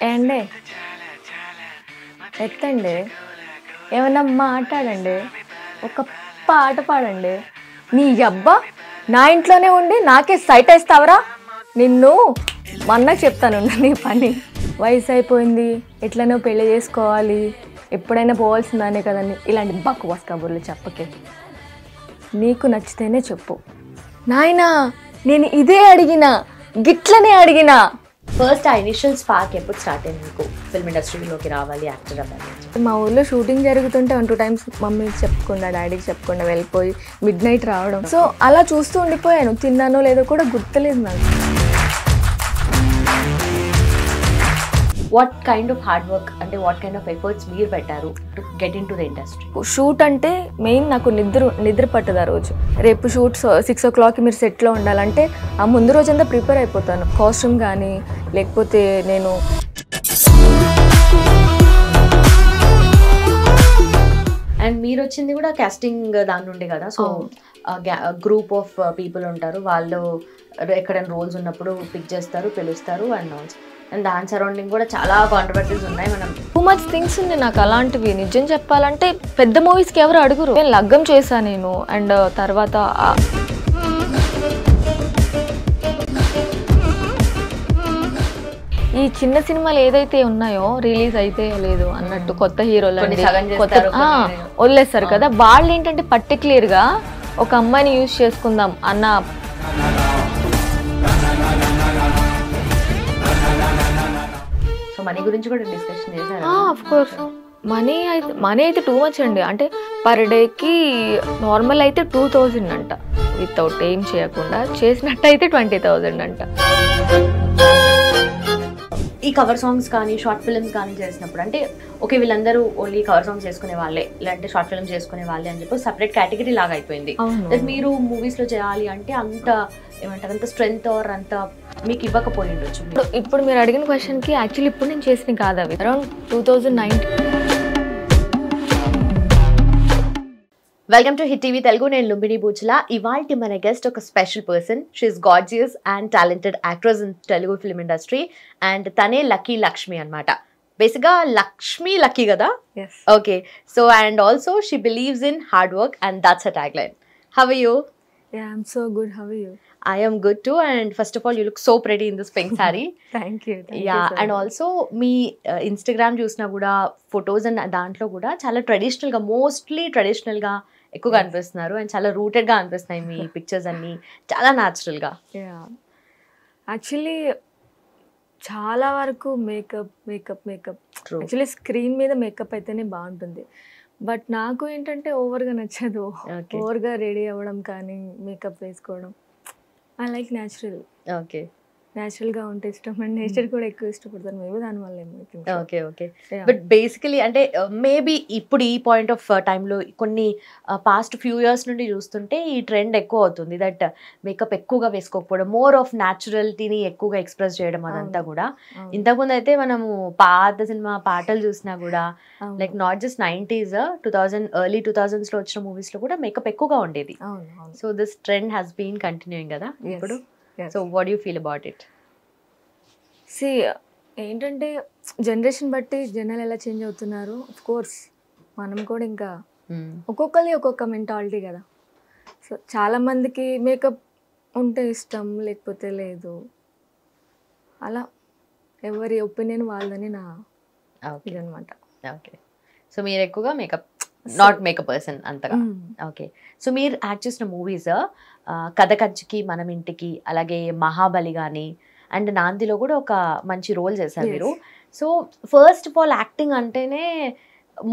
ఏండే ఎత్తండి, ఏమన్నా మాట్లాడండి, ఒక పాట పాడండి. నీ అబ్బా నా ఇంట్లోనే ఉండి నాకే సైట్ వేస్తావరా? నిన్ను మొన్న చెప్తాను నీ పని. వయసు అయిపోయింది, ఎట్లనో పెళ్లి చేసుకోవాలి, ఎప్పుడైనా పోవాల్సిందానే కదండి. ఇలాంటి బక్వాస్ కబుర్లు చెప్పకే. నీకు నచ్చితేనే చెప్పు. నాయనా నేను ఇదే అడిగినా, గిట్లనే అడిగినా. ఫస్ట్ ఆ ఇనిషియల్ స్పార్క్ ఎప్పుడు స్టార్ట్ అయింది మీకు ఫిల్మ్ ఇండస్ట్రీలోకి రావాలి, యాక్టర్ అవ్వాలి? మా ఊళ్ళో షూటింగ్ జరుగుతుంటే 1-2 టైమ్స్ మమ్మీకి చెప్పకుండా డాడీకి చెప్పకుండా వెళ్ళిపోయి మిడ్ నైట్ రావడం. సో అలా చూస్తూ ఉండిపోయాను. తిన్నానో లేదో కూడా గుర్తులేదు నాకు. What kind of hard work అంటే వాట్ కైండ్ ఆఫ్ ఎఫర్ట్స్ మీరు పెట్టారు to get in to the industry? Shoot అంటే మెయిన్ నాకు నిద్ర పట్టదు ఆ రోజు. రేపు షూట్ 6 o'clock మీరు సెట్లో ఉండాలంటే ఆ ముందు రోజంతా ప్రిపేర్ అయిపోతాను. కాస్ట్యూమ్ కానీ లేకపోతే నేను అండ్ మీరు వచ్చింది కూడా కాస్టింగ్ దాని నుండి కదా. సో గ్రూప్ ఆఫ్ పీపుల్ ఉంటారు, వాళ్ళు ఎక్కడైనా రోల్స్ ఉన్నప్పుడు పిక్ చేస్తారు, పిలుస్తారు అండ్ దాని సరౌండింగ్ కూడా చాలా కాంట్రవర్సీస్ ఉన్నాయి. మనం టూ మచ్ థింగ్స్ ఉంది నాకు అలాంటివి. నిజం చెప్పాలంటే పెద్ద మూవీస్కి ఎవరు అడుగురు. నేను లగ్గం చేశాను నేను. అండ్ తర్వాత ఈ చిన్న సినిమాలు ఏదైతే ఉన్నాయో రిలీజ్ అయితే లేదు అన్నట్టు కొత్త హీరోలు వదిలేస్తారు కదా, వాళ్ళు ఏంటంటే పర్టిక్యులర్గా ఒక అమ్మాయిని యూజ్ చేసుకుందాం అన్న. సో మనీ గురించి కూడా డిస్కషన్ చేశారు. ఆఫ్ కోర్స్ మనీ అయితే టూ మచ్ అండి. అంటే పర్ డేకి నార్మల్ అయితే 2000 అంట, వితౌట్ ఏం చేయకుండా చేసినట్టయితే 20,000 అంట. ఈ కవర్ సాంగ్స్ కానీ షార్ట్ ఫిల్మ్స్ కానీ చేసినప్పుడు అంటే ఓకే వీళ్ళందరూ ఓన్లీ కవర్ సాంగ్స్ చేసుకునే వాళ్ళే, లేదంటే షార్ట్ ఫిల్మ్స్ చేసుకునే వాళ్ళే అని చెప్పి సపరేట్ కేటగిరీ లాగా అయిపోయింది. మీరు మూవీస్లో చేయాలి అంటే అంత ఏమంటారు, అంత స్ట్రెంగ్త్ ఆర్ అంత మీకు ఇవ్వకపోయి ఉండొచ్చు. ఇప్పుడు మీరు అడిగిన క్వశ్చన్కి యాక్చువల్లీ ఇప్పుడు నేను చేసిన కాదు అవి. Around 2019. Welcome to hit TV Telugu. నేను లుంబిని బూచల. ఇవాల్టి మన గెస్ట్ ఒక special person. She is gorgeous and talented actress in Telugu film industry and తనే లక్కీ లక్ష్మి అనమాట. బేసిక్గా లక్కీ కదా. Okay, so and also she believes in hard work and that's her tag line. How are you? Yeah, I'm so good. How are you? I am good too, and first of all you look so pretty in this pink saree. Thank you. Yeah, and also me Instagram చూసినా కూడా photos and దాంట్లో కూడా చాలా ట్రెడిషనల్గా, mostly ట్రెడిషనల్గా ఎక్కువగా అనిపిస్తున్నారు and చాలా రూటెడ్గా అనిపిస్తున్నాయి మీ పిక్చర్స్ అన్నీ, చాలా న్యాచురల్గా. యాక్చువల్లీ చాలా వరకు మేకప్ యాక్చువల్లీ స్క్రీన్ మీద మేకప్ అయితేనే బాగుంటుంది. బట్ నాకు ఏంటంటే ఓవర్గా నచ్చదు. ఓవర్గా రెడీ అవ్వడం కానీ మేకప్ వేసుకోవడం. I like natural. ఓకే, న్యాచురల్గా ఉంటే ఇష్టం అండ్ నేచర్ కూడా ఎక్కువ ఇష్టపడతాను మేబీ దానివల్ల ఏమో. Okay okay. బట్ బేసికలీ అంటే మేబీ ఇప్పుడు ఈ పాయింట్ ఆఫ్ టైంలో కొన్ని పాస్ట్ ఫ్యూ ఇయర్స్ నుండి చూస్తుంటే ఈ ట్రెండ్ ఎక్కువ అవుతుంది దట్ మేకప్ ఎక్కువగా వేసుకోకపోవడం, మోర్ ఆఫ్ న్యాచురల్టీని ఎక్కువగా ఎక్స్ప్రెస్ చేయడం అదంతా కూడా. ఇంతకుముందు అయితే మనము పాత సినిమా పాటలు చూసినా కూడా like not just 90s, 2000 early 2000s వచ్చిన మూవీస్లో కూడా మేకప్ ఎక్కువగా ఉండేది. So this trend has been continuing కదా ఇప్పుడు. So what you feel about it? సి ఏంటంటే జనరేషన్ బట్టి జనాలు ఎలా చేంజ్ అవుతున్నారు. ఆఫ్ కోర్స్ మనం కూడా ఇంకా ఒక్కొక్కరి ఒక్కొక్క మెంటాలిటీ కదా. సో చాలామందికి మేకప్ ఉంటే ఇష్టం, లేకపోతే లేదు. అలా ఎవరి ఒపీనియన్ వాళ్ళని నా ఇదనమాట. ఓకే, సో మీరు ఎక్కువగా మేకప్ నాట్ మేకప్ పర్సన్ అంతగా. ఓకే, సో మీరు యాక్ట్ చేసిన మూవీస్ కథ కంచికి, మనం ఇంటికి, అలాగే మహాబలి కానీ అండ్ నాందిలో కూడా ఒక మంచి రోల్ చేశారు మీరు. So first of all acting అంటేనే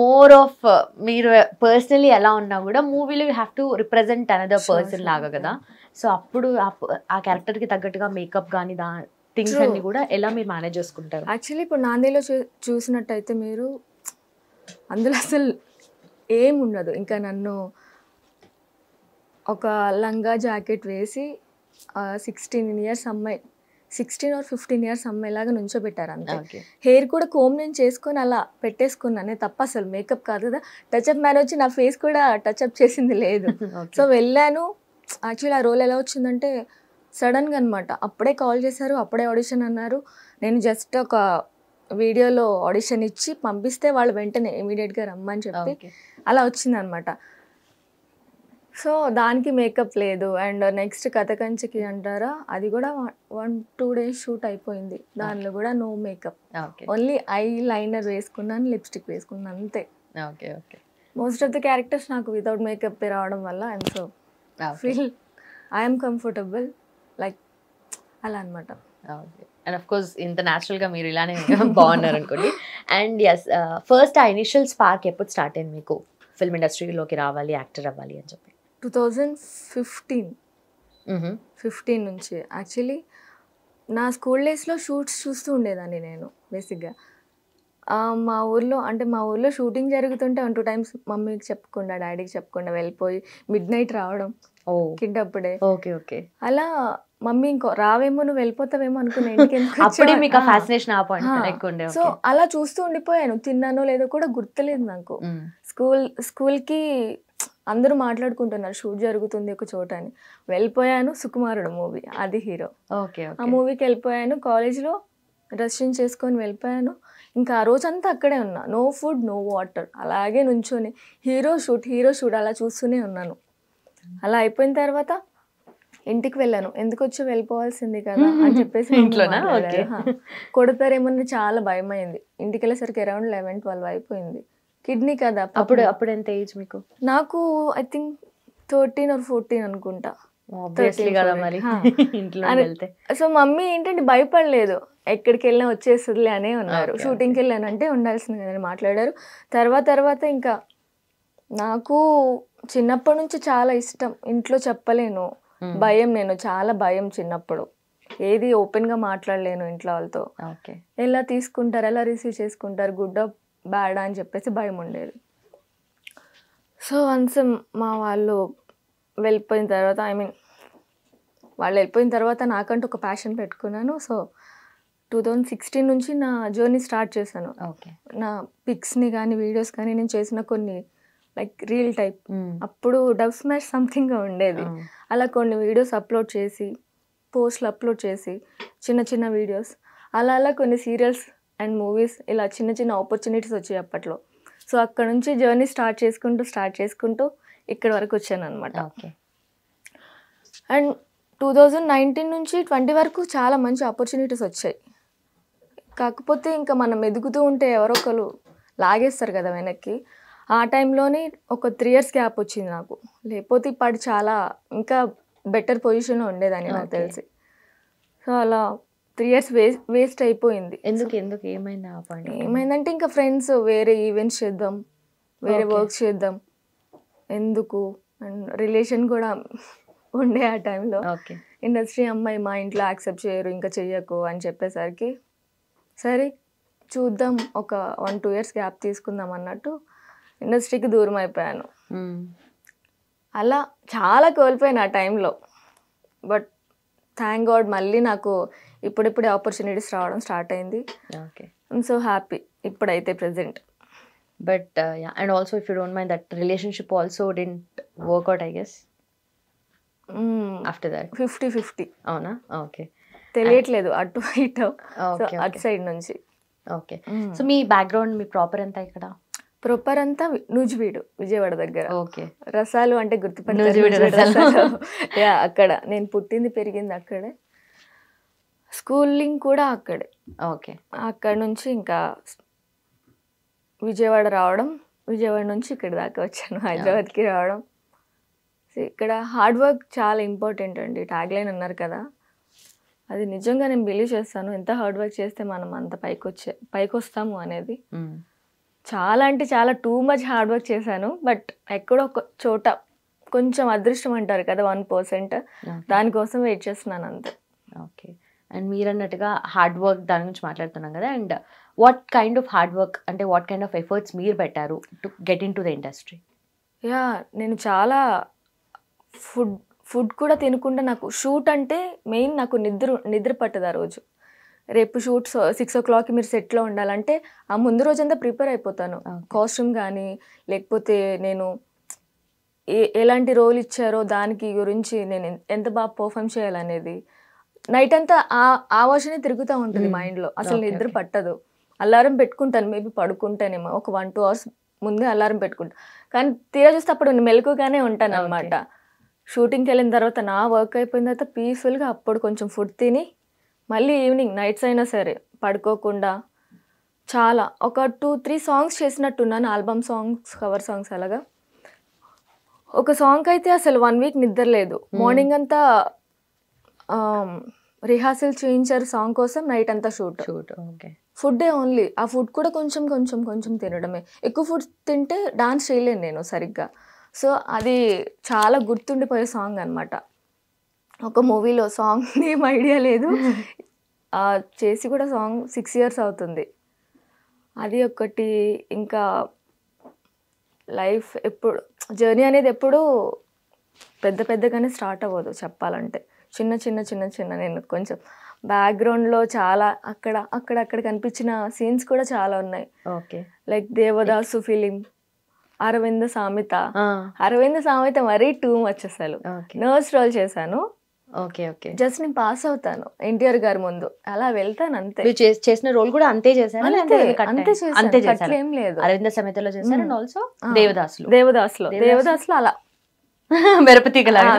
మోర్ ఆఫ్ మీరు పర్సనలీ ఎలా ఉన్నా కూడా మూవీలో you have to represent another person లాగా కదా. సో అప్పుడు ఆ క్యారెక్టర్కి తగ్గట్టుగా మేకప్ కానీ థింగ్స్ అన్ని కూడా ఎలా మీరు మేనేజ్ చేసుకుంటారు? యాక్చువల్లీ ఇప్పుడు నాందిలో చూసినట్టయితే మీరు అందులో అసలు ఏం ఉండదు. ఇంకా నన్ను ఒక లంగా జాకెట్ వేసి 16 or 15 years అమ్మాయిలాగా నుంచోబెట్టారు అంతే. హెయిర్ కూడా కోమ్ నేను చేసుకొని అలా పెట్టేసుకున్నానే తప్ప అసలు మేకప్ కాదు కదా. టచ్అప్ మ్యాన్ వచ్చి నా ఫేస్ కూడా టచ్అప్ చేసింది లేదు. సో వెళ్ళాను. యాక్చువల్లీ ఆ రోల్ ఎలా వచ్చిందంటే సడన్గా అనమాట. అప్పుడే కాల్ చేశారు, అప్పుడే ఆడిషన్ అన్నారు. నేను జస్ట్ ఒక వీడియోలో ఆడిషన్ ఇచ్చి పంపిస్తే వాళ్ళు వెంటనే ఇమీడియట్గా రమ్మని చెప్పి అలా వచ్చిందనమాట. సో దానికి మేకప్ లేదు. అండ్ నెక్స్ట్ కథకంచికి అంటారా, అది కూడా 1-2 days షూట్ అయిపోయింది. దానిలో కూడా no makeup, only eyeliner వేసుకున్నాను, లిప్స్టిక్ వేసుకున్నాను అంతే. మోస్ట్ ఆఫ్ ద క్యారెక్టర్స్ నాకు వితౌట్ మేకప్ రావడం వల్ల I'm so feel I'm comfortable like అలా అనమాట. అండ్ ఆఫ్ కోర్స్ ఇంత న్యాచురల్గా మీరు ఇలానే బాగున్నారు అనుకోండి. అండ్ ఎస్, ఫస్ట్ ఆ ఇనిషియల్ స్పార్క్ ఎప్పుడు స్టార్ట్ అయింది మీకు ఫిల్మ్ ఇండస్ట్రీలోకి రావాలి, యాక్టర్ అవ్వాలి అని చెప్పి? 2015 నుంచి. యాక్చువల్లీ నా స్కూల్ డేస్లో షూట్స్ చూస్తూ ఉండేదాన్ని నేను బేసిక్గా. మా ఊర్లో షూటింగ్ జరుగుతుంటే 1-2 times మమ్మీకి చెప్పకుండా డాడీకి చెప్పకుండా వెళ్ళిపోయి మిడ్ నైట్ రావడం కిడ్ అప్పుడే. అలా మమ్మీ ఇంకో రావేమో నువ్వు వెళ్ళిపోతావేమో అనుకున్నా ఇంటికి. సో అలా చూస్తూ ఉండిపోయాను. తిన్నానో లేదో కూడా గుర్తులేదు నాకు. స్కూల్కి అందరూ మాట్లాడుకుంటున్నారు షూట్ జరుగుతుంది ఒక చోట అని. వెళ్ళిపోయాను, సుకుమారుడు మూవీ, అది హీరో. ఆ మూవీకి వెళ్ళిపోయాను. కాలేజ్లో డ్రెస్ చేంజ్ చేసుకొని వెళ్ళిపోయాను. ఇంకా ఆ రోజంతా అక్కడే ఉన్నా, నో ఫుడ్ నో వాటర్, అలాగే నుంచొని హీరో షూట్ అలా చూస్తూనే ఉన్నాను. అలా అయిపోయిన తర్వాత ఇంటికి వెళ్ళాను. ఎందుకు వచ్చి వెళ్ళిపోవాల్సింది కదా అని చెప్పేసి కొడతారేమని చాలా భయం అయింది. ఇంటికి వెళ్ళేసరికి అరౌండ్ 11-12 అయిపోయింది. కిడ్నీ కదా అప్పుడు ఎంత ఏజ్ మీకు? నాకు ఐ థింక్ 13 or 14 అనుకుంటా. సో మమ్మీ ఏంటంటే భయపడలేదు, ఎక్కడికి వెళ్ళినా వచ్చేస్తుందిలే అనే ఉన్నారు. షూటింగ్కి వెళ్ళానంటే ఉండాల్సింది కదని మాట్లాడారు. తర్వాత ఇంకా నాకు చిన్నప్పటి నుంచి చాలా ఇష్టం, ఇంట్లో చెప్పలేను, భయం, నేను చాలా భయం చిన్నప్పుడు, ఏది ఓపెన్గా మాట్లాడలేను ఇంట్లో వాళ్ళతో. ఎలా తీసుకుంటారు, ఎలా రిసీవ్ చేసుకుంటారు, గుడ్ బ్యాడ్ అని చెప్పేసి భయం ఉండేది. సో వన్స్ మా వాళ్ళు వెళ్ళిపోయిన తర్వాత, వాళ్ళు వెళ్ళిపోయిన తర్వాత నాకంటూ ఒక ప్యాషన్ పెట్టుకున్నాను. సో 2016 నుంచి నా జర్నీ స్టార్ట్ చేశాను. నా పిక్స్ని కానీ వీడియోస్ కానీ నేను చేసిన కొన్ని లైక్ రీల్ టైప్, అప్పుడు డబ్ స్మాష్ సంథింగ్గా ఉండేది. అలా కొన్ని వీడియోస్ అప్లోడ్ చేసి, పోస్ట్లు అప్లోడ్ చేసి, చిన్న వీడియోస్ అలా కొన్ని సీరియల్స్ అండ్ మూవీస్, ఇలా చిన్న ఆపర్చునిటీస్ వచ్చాయి అప్పట్లో. సో అక్కడ నుంచి జర్నీ స్టార్ట్ చేసుకుంటూ ఇక్కడ వరకు వచ్చాను అనమాట. అండ్ 2019 నుంచి 20 వరకు చాలా మంచి ఆపర్చునిటీస్ వచ్చాయి. కాకపోతే ఇంకా మనం ఎదుగుతూ ఉంటే ఎవరో ఒకరు లాగేస్తారు కదా వెనక్కి. ఆ టైంలోనే ఒక 3 years గ్యాప్ వచ్చింది నాకు. లేకపోతే ఇప్పుడు చాలా ఇంకా బెటర్ పొజిషన్లో ఉండేదాన్ని నాకు తెలిసి. సో అలా 3 years వేస్ట్ అయిపోయింది. ఎందుకు ఏమైందంటే ఇంకా ఫ్రెండ్స్ వేరే ఈవెంట్స్ చేద్దాం, వేరే వర్క్స్ చేద్దాం, ఎందుకు, అండ్ రిలేషన్ కూడా ఉండే ఆ టైంలో. ఇండస్ట్రీ అమ్మాయి మా ఇంట్లో యాక్సెప్ట్ చేయరు, ఇంకా చెయ్యకు అని చెప్పేసరికి సరే చూద్దాం, ఒక 1-2 years గ్యాప్ తీసుకుందాం అన్నట్టు ఇండస్ట్రీకి దూరం అయిపోయాను. అలా చాలా కోల్పోయాను ఆ టైంలో. బట్ థ్యాంక్ గాడ్ మళ్ళీ నాకు ఇప్పుడిప్పుడే ఆపర్చునిటీస్ రావడం స్టార్ట్ అయింది. ఐఎమ్ సో హ్యాపీ ఇప్పుడైతే present. But and also if you don't mind that relationship also didn't work out I guess after that. 50-50. అవునా? ఓకే, తెలియట్లేదు అటు ఇటు అటు సైడ్ నుంచి. ఓకే, సో మీ బ్యాక్గ్రౌండ్, మీ ప్రాపర్ అంతా ఇక్కడ? ప్రాపర్ అంతా నూజివీడు, విజయవాడ దగ్గర. ఓకే, రసాలు అంటే గుర్తుపట్టారు. అక్కడ నేను పుట్టింది పెరిగింది అక్కడే, స్కూలింగ్ కూడా అక్కడే. ఓకే, అక్కడ నుంచి ఇంకా విజయవాడ రావడం, విజయవాడ నుంచి ఇక్కడ దాకా వచ్చాను, హైదరాబాద్కి రావడం. ఇక్కడ హార్డ్ వర్క్ చాలా ఇంపార్టెంట్ అండి. ట్యాగ్లైన్ అన్నారు కదా, అది నిజంగా నేను బిలీవ్ చేస్తాను. ఎంత హార్డ్ వర్క్ చేస్తే మనం అంత పైకి వస్తాము అనేది. చాలా అంటే చాలా టూ మచ్ హార్డ్ వర్క్ చేశాను. బట్ ఎక్కడో ఒక చోట కొంచెం అదృష్టం అంటారు కదా, 1%, దానికోసం వెయిట్ చేస్తున్నాను అంతే. ఓకే, అండ్ మీరు అన్నట్టుగా హార్డ్ వర్క్ దాని గురించి మాట్లాడుతున్నాం కదా, and what kind of hard work అంటే వాట్ కైండ్ ఆఫ్ ఎఫర్ట్స్ మీరు పెట్టారు to get in to the industry? నేను చాలా ఫుడ్ కూడా తినకుండా, నాకు షూట్ అంటే మెయిన్ నాకు నిద్ర పట్టదు. ఆ రోజు రేపు షూట్ 6 o'clock మీరు సెట్లో ఉండాలంటే ఆ ముందు రోజంతా ప్రిపేర్ అయిపోతాను. కాస్ట్యూమ్ కానీ, లేకపోతే నేను ఎలాంటి రోల్ ఇచ్చారో దానికి గురించి నేను ఎంత బాగా పర్ఫామ్ చేయాలనేది నైట్ అంతా ఆ వర్షనే తిరుగుతూ ఉంటుంది మైండ్లో. అసలు నిద్ర పట్టదు. అలారం పెట్టుకుంటాను, మేబీ పడుకుంటానేమో ఒక 1-2 అవర్స్ ముందే అలారం పెట్టుకుంటా. కానీ తీరా చూస్తే అప్పుడు మెలకుగానే ఉంటాను అనమాట. షూటింగ్కి వెళ్ళిన తర్వాత నా వర్క్ అయిపోయిన తర్వాత పీస్ఫుల్గా అప్పుడు కొంచెం ఫుడ్ తిని మళ్ళీ ఈవినింగ్ నైట్స్ అయినా సరే పడుకోకుండా చాలా ఒక 2-3 సాంగ్స్ చేసినట్టున్నాను, ఆల్బమ్ సాంగ్స్, కవర్ సాంగ్స్ అలాగా. ఒక సాంగ్ అయితే అసలు 1 వీక్ నిద్ర లేదు. మార్నింగ్ అంతా రిహార్సల్ చేయించారు సాంగ్ కోసం, నైట్ అంతా షూట్. ఫుడ్డే ఓన్లీ. ఆ ఫుడ్ కూడా కొంచెం కొంచెం కొంచెం తినడమే. ఎక్కువ ఫుడ్ తింటే డాన్స్ చేయలేను నేను సరిగ్గా. సో అది చాలా గుర్తుండిపోయే సాంగ్ అనమాట. ఒక మూవీలో సాంగ్ ఏం ఐడియా లేదు, చేసి కూడా సాంగ్ 6 years అవుతుంది. అది ఒకటి. ఇంకా లైఫ్ ఎప్పుడు జర్నీ అనేది ఎప్పుడు పెద్ద పెద్దగానే స్టార్ట్ అవ్వదు చెప్పాలంటే. చిన్న చిన్న చిన్న చిన్న నేను కొంచెం బ్యాక్గ్రౌండ్లో చాలా అక్కడ కనిపించిన సీన్స్ కూడా చాలా ఉన్నాయి. లైక్ దేవదాసు ఫిలిం, అరవింద సామెత. అరవింద సామెత మరీ టూ మచ్ అసలు. నర్స్ రోల్ చేశాను. జస్ట్ నేను పాస్ అవుతాను ఎన్టీఆర్ గారి ముందు, అలా వెళ్తాను అంతే. చేసిన రోల్ కూడా అంతే చేశాను, అంతే చేశాను, ఏం లేదు. అరవింద సమేతలో చేశారు అండ్ ఆల్సో దేవదాసులో అలా మెరుపుతీగలాగా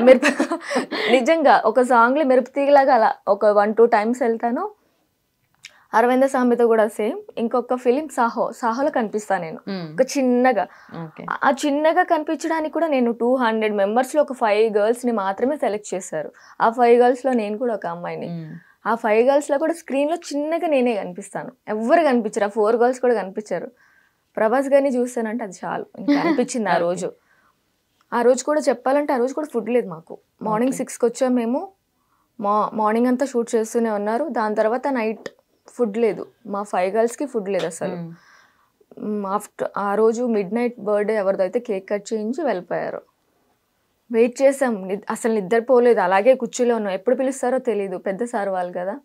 నిజంగా ఒక సాంగ్ లో మెరుపుతీగలాగా అలా ఒక 1-2 times వెళ్తాను. అరవింద సామెత కూడా సేమ్. ఇంకొక ఫిలిం సాహోలో కనిపిస్తాను నేను ఒక చిన్నగా. ఆ చిన్నగా కనిపించడానికి కూడా నేను 200 members లో ఒక 5 girls ని మాత్రమే సెలెక్ట్ చేశారు. ఆ 5 girls లో నేను కూడా ఒక అమ్మాయిని. ఆ 5 girls లో కూడా స్క్రీన్ లో చిన్నగా నేనే కనిపిస్తాను, ఎవ్వరు కనిపించారు. ఆ 4 girls కూడా కనిపించారు. ప్రభాస్ గారిని చూస్తానంటే అది చాలు, ఇంకా అనిపించింది ఆ రోజు. ఆ రోజు కూడా చెప్పాలంటే ఆ రోజు కూడా ఫుడ్ లేదు మాకు. మార్నింగ్ 6కి వచ్చాము మేము. మార్నింగ్ అంతా షూట్ చేస్తూనే ఉన్నారు. దాని తర్వాత నైట్ ఫుడ్ లేదు, మా 5 girlsకి ఫుడ్ లేదు అసలు. ఆఫ్టర్ ఆ రోజు midnight బర్త్డే ఎవరిదైతే కేక్ కట్ చేయించి వెళ్ళిపోయారు. వెయిట్ చేసాం, అసలు నిద్రపోలేదు, అలాగే కుర్చీలో ఉన్నాం. ఎప్పుడు పిలుస్తారో తెలీదు, పెద్ద సార్ వాళ్ళు కదా.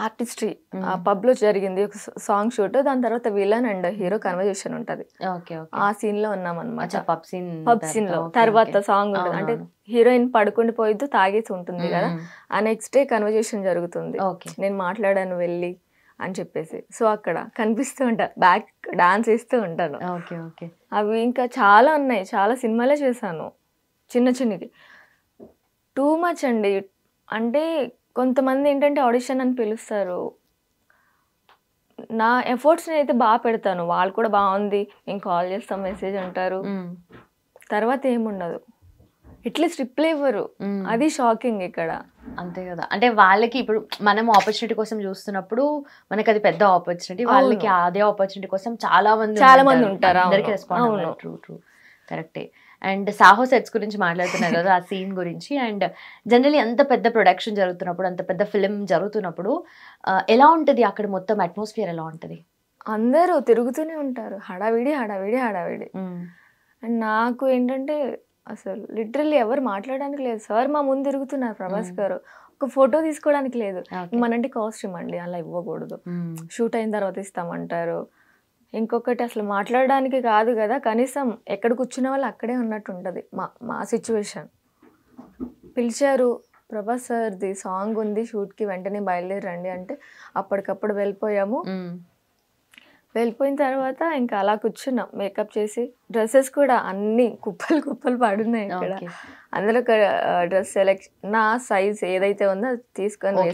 ఆర్టిస్ట్రీ ఆ పబ్లో జరిగింది ఒక సాంగ్ షూట్. దాని తర్వాత విలన్ అండ్ హీరో కన్వర్జేషన్ ఉంటుంది. ఆ సీన్ లో ఉన్నాం అనమాట. పబ్ సీన్ లో తర్వాత సాంగ్ ఉంటుంది. అంటే హీరోయిన్ పడుకుని పోయిద్దు, తాగేసి ఉంటుంది కదా. ఆ నెక్స్ట్ డే కన్వర్జేషన్ జరుగుతుంది. నేను మాట్లాడాను వెళ్ళి అని చెప్పేసి. సో అక్కడ కనిపిస్తూ ఉంటా, బ్యాక్ డాన్స్ వేస్తూ ఉంటాను. అవి ఇంకా చాలా ఉన్నాయి, చాలా సినిమాలే చేశాను చిన్న చిన్నది. టూ మచ్ అండి. అంటే కొంతమంది ఏంటంటే ఆడిషన్ అని పిలుస్తారు, నా ఎఫర్ట్స్ని అయితే బాగా పెడతాను, వాళ్ళు కూడా బాగుంది నేను కాల్ చేస్తాం మెసేజ్ అంటారు, తర్వాత ఏముండదు. అట్లీస్ట్ రిప్లై ఇవ్వరు. అది షాకింగ్ ఇక్కడ. అంతే కదా. అంటే వాళ్ళకి ఇప్పుడు మనం ఆపర్చునిటీ కోసం చూస్తున్నప్పుడు మనకి అది పెద్ద ఆపర్చునిటీ, వాళ్ళకి అదే ఆపర్చునిటీ కోసం చాలా మంది ఉంటారు. అందరికి రెస్పాండ్. ట్రూ కరెక్టే. అండ్ సాహో సెట్స్ గురించి మాట్లాడుతున్నారు కదా, ఆ సీన్ గురించి. అండ్ జనరలీ అంత పెద్ద ప్రొడక్షన్ జరుగుతున్నప్పుడు, అంత పెద్ద ఫిలిం జరుగుతున్నప్పుడు ఎలా ఉంటుంది అక్కడ మొత్తం అట్మాస్ఫియర్ ఎలా ఉంటుంది? అందరూ తిరుగుతూనే ఉంటారు, హడావిడి హడావిడి హడావిడి. అండ్ నాకు ఏంటంటే అసలు లిటరల్లీ ఎవరు మాట్లాడడానికి లేదు. సార్ మా ముందు తిరుగుతున్నారు ప్రభాస్ గారు, ఒక ఫోటో తీసుకోవడానికి లేదు. మనంటే కాస్ట్యూమ్ అండి, అలా ఇవ్వకూడదు, షూట్ అయిన తర్వాత ఇస్తామంటారు. ఇంకొకటి అసలు మాట్లాడడానికి కాదు కదా, కనీసం ఎక్కడ కూర్చున్న వాళ్ళు అక్కడే ఉన్నట్టు ఉంటుంది. మా సిచ్యువేషన్. పిలిచారు, ప్రభాస్ సార్ది సాంగ్ ఉంది షూట్కి, వెంటనే బయలుదేరండి అంటే అప్పటికప్పుడు వెళ్ళిపోయాము. వెళ్ళిపోయిన తర్వాత ఇంకా అలా కూర్చున్నాం, మేకప్ చేసి. డ్రెస్సెస్ కూడా అన్ని కుప్పలు కుప్పలు పడున్నాయి ఇక్కడ. అందులో ఒక డ్రెస్ సెలెక్ట్, నా సైజ్ ఏదైతే ఉందో తీసుకొని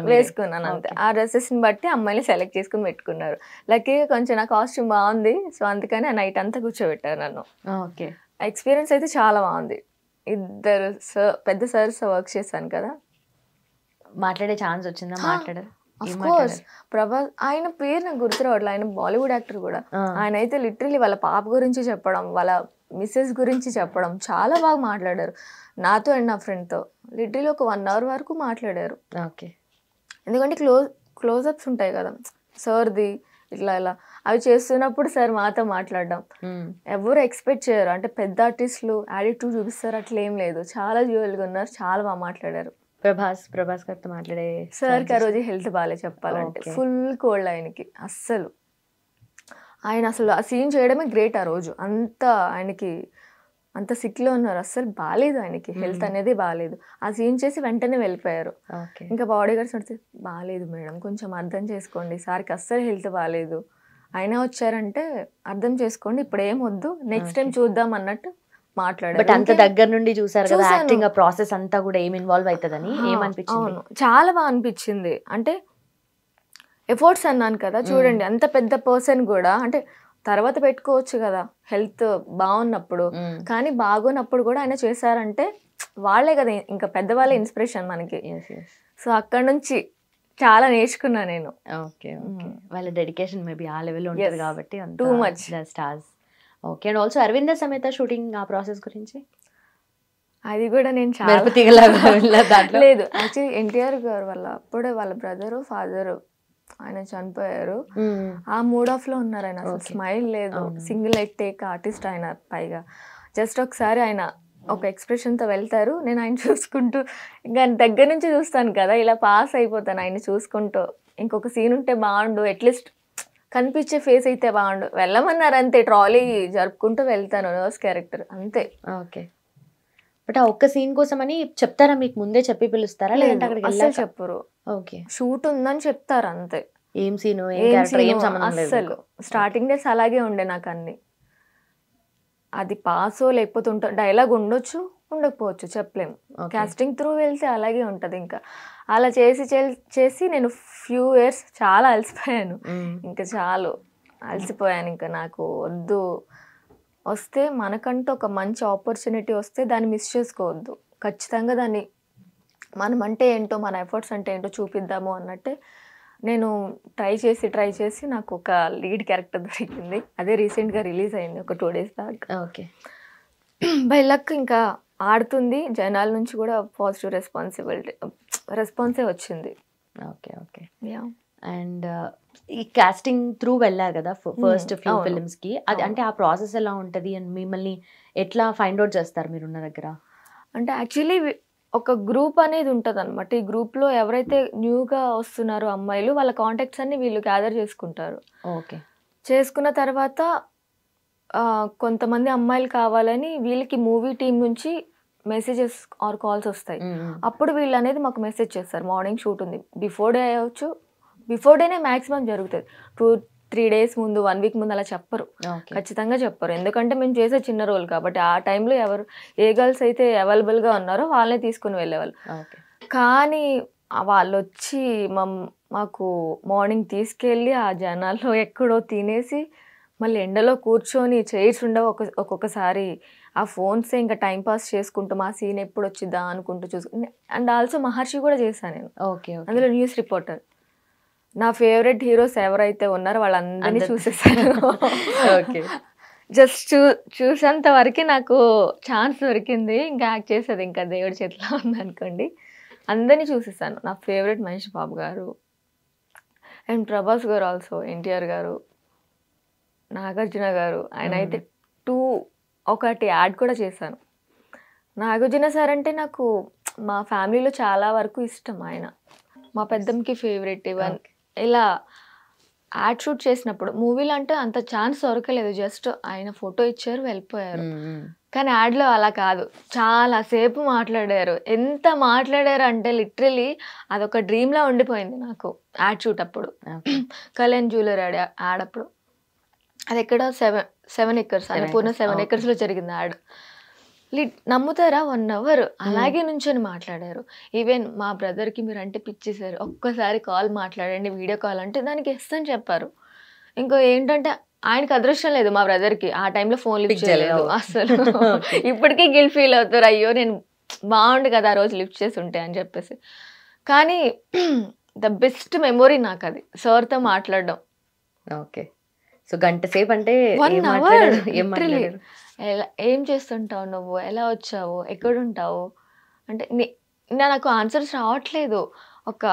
వేసుకున్నాను అంతే. ఆ డ్రెస్సెస్ని బట్టి అమ్మాయిని సెలెక్ట్ చేసుకుని పెట్టుకున్నారు. లక్కీగా కొంచెం నా కాస్ట్యూమ్ బాగుంది, సో అందుకని ఆ నైట్ అంతా కూర్చోబెట్టారు నన్ను. ఎక్స్పీరియన్స్ అయితే చాలా బాగుంది. ఇద్దరు పెద్ద సార్స్ వర్క్ చేశాను కదా. మాట్లాడే ఛాన్స్ వచ్చిందా? మాట్లాడారు అఫ్కోర్స్. ప్రభాస్, ఆయన పేరు నాకు గుర్తు రావట్లేదు, ఆయన బాలీవుడ్ యాక్టర్ కూడా. ఆయన అయితే లిటరలీ వాళ్ళ పాప గురించి చెప్పడం, వాళ్ళ మిస్సెస్ గురించి చెప్పడం చాలా బాగా మాట్లాడారు నాతో అండ్ నా ఫ్రెండ్తో. లిటరలీ ఒక 1 hour వరకు మాట్లాడారు. ఎందుకంటే క్లోజప్స్ ఉంటాయి కదా సార్ది, ఇట్లా ఇలా అవి చేస్తున్నప్పుడు సార్ మాతో మాట్లాడడం ఎవరు ఎక్స్పెక్ట్ చేయరు. అంటే పెద్ద ఆర్టిస్టులు యాటిట్యూడ్ చూపిస్తారు, అట్లా ఏం లేదు. చాలా జ్యువెల్గా ఉన్నారు, చాలా బాగా మాట్లాడారు. ప్రభాస్ గారితో మాట్లాడే సార్కి ఆ రోజు హెల్త్ బాగాలే చెప్పాలంటే, ఫుల్ కోల్డ్ ఆయనకి. ఆయన అసలు ఆ సీన్ చేయడమే గ్రేట్ ఆ రోజు. అంతా ఆయనకి అంత సిక్లో ఉన్నారు, అస్సలు బాగాలేదు ఆయనకి, హెల్త్ అనేది బాగాలేదు. ఆ సీన్ చేసి వెంటనే వెళ్ళిపోయారు. ఓకే. ఇంకా బాడీ గార్డ్స్ అడితే బాగాలేదు మేడం, కొంచెం అర్థం చేసుకోండి, సార్కి అస్సలు హెల్త్ బాగాలేదు, అయినా వచ్చారంటే అర్థం చేసుకోండి, ఇప్పుడు ఏం వద్దు, నెక్స్ట్ టైం చూద్దాం అన్నట్టు మాట్లాడారు. బట్ అంత దగ్గర నుండి చూసారు కదా చూసాను. యాక్టింగ్ ప్రాసెస్ అంతా కూడా ఏం ఇన్వాల్వ్ అవుతుందని ఏమనిపించింది? అవును, చాలా బాగా అనిపించింది. అంటే ఎఫర్ట్స్ అన్నాను కదా, చూడండి అంత పెద్ద పర్సన్ కూడా, అంటే తర్వాత పెట్టుకోవచ్చు కదా హెల్త్ బాగున్నప్పుడు, కానీ బాగున్నప్పుడు కూడా ఆయన చేశారంటే వాళ్ళే కదా ఇంకా పెద్దవాళ్ళే ఇన్స్పిరేషన్ మనకి. సో అక్కడ నుంచి చాలా నేర్చుకున్నా నేను. ఓకే ఓకే, వాళ్ళ డెడికేషన్ మేబీ ఆ లెవెల్ ఉంటుంది కాబట్టి too much stars. Okay. And also Aravinda Sametha shooting ఆ ప్రాసెస్ గురించి అది కూడా నేను చాలా లేదు, యాక్చువల్లీ ఎన్టీఆర్ గారు వల్ల అప్పుడే వాళ్ళ బ్రదరు ఫాదరు ఆయన చనిపోయారు. ఆ మూడ్ ఆఫ్ లో ఉన్నారు ఆయన, అసలు స్మైల్ లేదు, సింగిల్ లైట్ టేక్ ఆర్టిస్ట్ ఆయన, పైగా జస్ట్ ఒకసారి ఆయన ఒక ఎక్స్ప్రెషన్ తో వెళ్తారు, నేను ఆయన చూసుకుంటూ ఇంకా ఆయన దగ్గర నుంచి చూస్తాను కదా, ఇలా పాస్ అయిపోతాను ఆయన చూసుకుంటూ. ఇంకొక సీన్ ఉంటే బాగుండు, అట్లీస్ట్ కనిపించే ఫేస్ అయితే బాగుండు, వెళ్ళమన్నారు అంతే, ట్రాలీ జరుపుకుంటూ వెళ్తాను, నర్స్ క్యారెక్టర్ అంతే. ఓకే. బట్ ఆ ఒక్క సీన్ కోసం అని చెప్తారా, మీకు ముందే చెప్పి పిలుస్తారా లేదంటే అక్కడికి అసలు చెప్పరు. ఓకే. షూట్ ఉందని చెప్తారు అంతే, ఏం సీను ఏం క్యారెక్టర్ ఏం సంబంధం లేదు. అసలు స్టార్టింగ్ డేస్ అలాగే ఉండే నాకు అన్ని, అది పాసో లేకపోతే డైలాగ్ ఉండొచ్చు ఉండకపోవచ్చు చెప్పలేము, కాస్టింగ్ త్రూ వెళ్తే అలాగే ఉంటుంది. ఇంకా అలా చేసి నేను ఫ్యూ ఇయర్స్ చాలా అలసిపోయాను, ఇంకా చాలు అలసిపోయాను, ఇంకా నాకు వద్దు. వస్తే మనకంటూ ఒక మంచి ఆపర్చునిటీ వస్తే దాన్ని మిస్ చేసుకోవద్దు, ఖచ్చితంగా దాన్ని మనం అంటే ఏంటో, మన ఎఫర్ట్స్ అంటే ఏంటో చూపిద్దాము అన్నట్టే నేను ట్రై చేసి నాకు ఒక లీడ్ క్యారెక్టర్ దొరికింది. అదే రీసెంట్గా రిలీజ్ అయింది ఒక 2 days దాకా. ఓకే. బై లక్ ఇంకా ఆడుతుంది, జనాల నుంచి కూడా పాజిటివ్ రెస్పాన్సే వచ్చింది. Okay okay. యా. అండ్ ఈ కాస్టింగ్ త్రూ వెళ్ళారు కదా ఫస్ట్ ఫ్యూ ఫిల్మ్స్ కి, అది అంటే ఆ ప్రాసెస్ ఎలా ఉంటుంది అండ్ మిమ్మల్ని ఎట్లా ఫైండ్ అవుట్ చేస్తారు మీరున్న దగ్గర? అంటే యాక్చువల్లీ ఒక గ్రూప్ అనేది ఉంటుంది అనమాట, ఈ గ్రూప్లో ఎవరైతే న్యూగా వస్తున్నారో అమ్మాయిలు, వాళ్ళ కాంటాక్ట్స్ అన్ని వీళ్ళు గ్యాదర్ చేసుకుంటారు. ఓకే. చేసుకున్న తర్వాత కొంతమంది అమ్మాయిలు కావాలని వీళ్ళకి మూవీ టీం నుంచి మెసేజెస్ ఆర్ కాల్స్ వస్తాయి. అప్పుడు వీళ్ళు అనేది మాకు మెసేజ్ చేస్తారు, మార్నింగ్ షూట్ ఉంది, బిఫోర్ డే అవ్వచ్చు, బిఫోర్ డేనే మ్యాక్సిమం జరుగుతుంది, 2-3 days ముందు, 1 week ముందు అలా చెప్పరు, ఖచ్చితంగా చెప్పరు. ఎందుకంటే మేము చేసే చిన్న రోల్ కాబట్టి ఆ టైంలో ఏ గర్ల్స్ అయితే అవైలబుల్గా ఉన్నారో వాళ్ళనే తీసుకుని వెళ్ళేవాళ్ళు. కానీ వాళ్ళు వచ్చి మాకు మార్నింగ్ తీసుకెళ్ళి ఆ జనాల్లో ఎక్కడో తినేసి మళ్ళీ ఎండలో కూర్చొని చైర్స్ ఉండవు, ఒక్కొక్కసారి ఆ ఫోన్సే ఇంకా టైంపాస్ చేసుకుంటూ మా సీన్ ఎప్పుడు వచ్చిద్దా అనుకుంటూ చూసుకుంటే. అండ్ ఆల్సో మహర్షి కూడా చేశాను నేను. ఓకే. అందులో న్యూస్ రిపోర్టర్. నా ఫేవరెట్ హీరోస్ ఎవరైతే ఉన్నారో వాళ్ళందరినీ చూసేసాను. ఓకే. జస్ట్ చూసేంత వరకు నాకు ఛాన్స్ దొరికింది, ఇంకా యాక్ట్ చేసేది ఇంకా దేవుడి చేతిలో ఉందనుకోండి. అందరినీ చూసేసాను. నా ఫేవరెట్ మహేష్ బాబు గారు అండ్ ప్రభాస్ గారు, ఆల్సో ఎన్టీఆర్ గారు, నాగార్జున గారు. ఆయన అయితే ఒకటి యాడ్ కూడా చేశాను. నాగార్జున సార్ అంటే నాకు మా ఫ్యామిలీలో చాలా వరకు ఇష్టం. ఆయన మా పెద్దమ్మకి ఫేవరెట్. ఈవెన్ ఇలా యాడ్ షూట్ చేసినప్పుడు మూవీలో అంటే అంత ఛాన్స్ దొరకలేదు, జస్ట్ ఆయన ఫోటో ఇచ్చారు వెళ్ళిపోయారు. కానీ యాడ్లో అలా కాదు, చాలాసేపు మాట్లాడారు. ఎంత మాట్లాడారు అంటే లిటరలీ అదొక డ్రీమ్లా ఉండిపోయింది నాకు. యాడ్ షూట్ అప్పుడు కళ్యాణ్ జ్యువెలరీ యాడ్ అప్పుడు, అది ఎక్కడ 7 acres అన్నపూర్ణ 7 acresలో జరిగింది యాడ్. నమ్ముతారా 1 hour అలాగే నుంచొని మాట్లాడారు. ఈవెన్ మా బ్రదర్కి మీరు అంటే పిచ్చేసారు, ఒక్కసారి కాల్ మాట్లాడండి వీడియో కాల్ అంటే దానికి ఎస్ అని చెప్పారు. ఇంకో ఏంటంటే ఆయనకి అదృష్టం లేదు, మా బ్రదర్కి ఆ టైంలో ఫోన్ లిఫ్ట్ చేయలేదు అసలు. ఇప్పటికీ గిల్ ఫీల్ అవుతారు, అయ్యో నేను బాగుండు కదా ఆ రోజు లిఫ్ట్ చేసి ఉంటే అని చెప్పేసి. కానీ ద బెస్ట్ మెమొరీ నాకు అది, సార్తో మాట్లాడడం. ఓకే. సో గంట సేపు అంటే 1 hour ఏం చేస్తుంటావు నువ్వు, ఎలా వచ్చావు, ఎక్కడుంటావు అంటే నాకు ఆన్సర్స్ రావట్లేదు. ఒక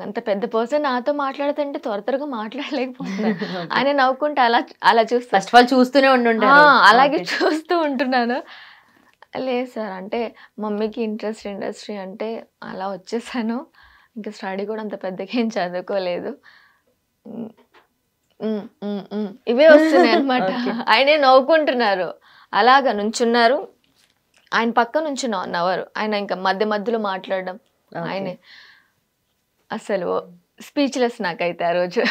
అంత పెద్ద పర్సన్ నాతో మాట్లాడుతుంటే త్వరగా మాట్లాడలేకపోతున్నాను. ఆయన నవ్వుకుంటే అలా చూస్తా, ఫస్ట్ ఆఫ్ ఆల్ చూస్తూనే అలాగే చూస్తూ ఉంటున్నాను. లేదు సార్ అంటే మమ్మీకి ఇండస్ట్రీ అంటే అలా వచ్చేసాను, ఇంకా స్టడీ కూడా అంత పెద్దగా ఏం చదువుకోలేదు, ఇవే వస్తున్నాయి అనమాట. ఆయనే నవ్వుకుంటున్నారు. అలాగా నుంచున్నారు, ఆయన పక్క నుంచున్న 1 అవర్ ఆయన ఇంకా మధ్యలో మాట్లాడడం ఆయనే. అసలు స్పీచ్లెస్ నాకైతే ఆ రోజు.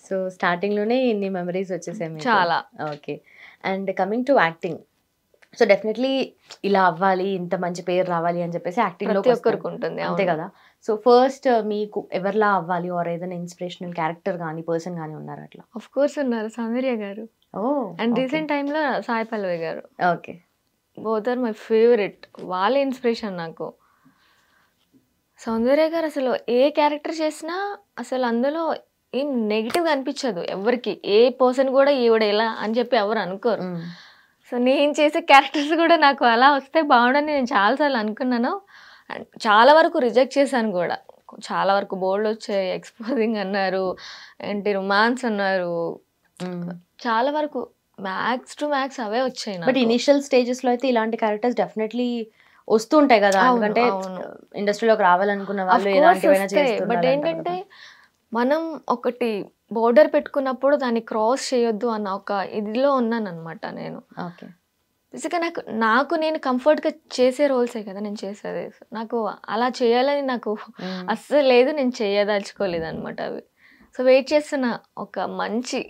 సో స్టార్టింగ్ లోనే ఇన్ని మెమరీస్ వచ్చేసాయి చాలా. Okay. And coming to acting, so definitely ఇలా అవ్వాలి, ఇంత మంచి పేరు రావాలి అని చెప్పేసి యాక్టింగ్ లో ప్రతి ఒక్కరికి ఉంటుంది. అంతే కదా. సో ఫస్ట్ మీకు ఎవరిలా అవ్వాలి ఆర్ ఏదైనా ఇన్స్పిరేషనల్ క్యారెక్టర్ కానీ పర్సన్ కానీ ఉన్నారు అట్లా? ఆఫ్ కోర్స్ ఉన్నారు, సౌందర్య గారు. అండ్ రీసెంట్ టైంలో Sai Pallavi garu. Okay. Both are my favourite. వాళ్ళ ఇన్స్పిరేషన్ నాకు. సౌందర్య గారు అసలు ఏ క్యారెక్టర్ చేసినా అసలు అందులో ఏం నెగిటివ్ అనిపించదు ఎవరికి. ఏ పర్సన్ కూడా ఈవిడ ఎలా అని చెప్పి ఎవరు అనుకోరు. సో నేను చేసే క్యారెక్టర్స్ కూడా నాకు అలా వస్తే బాగుండని నేను చాలాసార్లు అనుకున్నాను. అండ్ చాలా వరకు రిజెక్ట్ చేశాను కూడా. చాలా వరకు బోల్డ్ వచ్చాయి, ఎక్స్పోజింగ్ అన్నారు, ఏంటి రొమాన్స్ అన్నారు, చాలా వరకు మ్యాక్స్ టు మ్యాక్స్ అవే వచ్చాయి. బట్ ఇనిషియల్ స్టేజెస్ లో అయితే ఇలాంటి క్యారెక్టర్స్ డెఫినెట్లీ వస్తూ ఉంటాయి కదా, ఎందుకంటే ఇండస్ట్రీలోకి రావాలనుకున్న వాళ్ళు ఎలాంటివైనా చేస్తున్నారు. బట్ ఏంటంటే మనం ఒకటి బోర్డర్ పెట్టుకున్నప్పుడు దాన్ని క్రాస్ చేయొద్దు అన్న ఒక ఇదిలో ఉన్నాను అనమాట నేను. ఓకే. బేసిక్గా నాకు నేను కంఫర్ట్గా చేసే రోల్సే కదా నేను చేసేది. నాకు అలా చేయాలని నాకు అస్సలు లేదు, నేను చేయదలుచుకోలేదు అనమాట అవి. సో వెయిట్ చేస్తున్న ఒక మంచి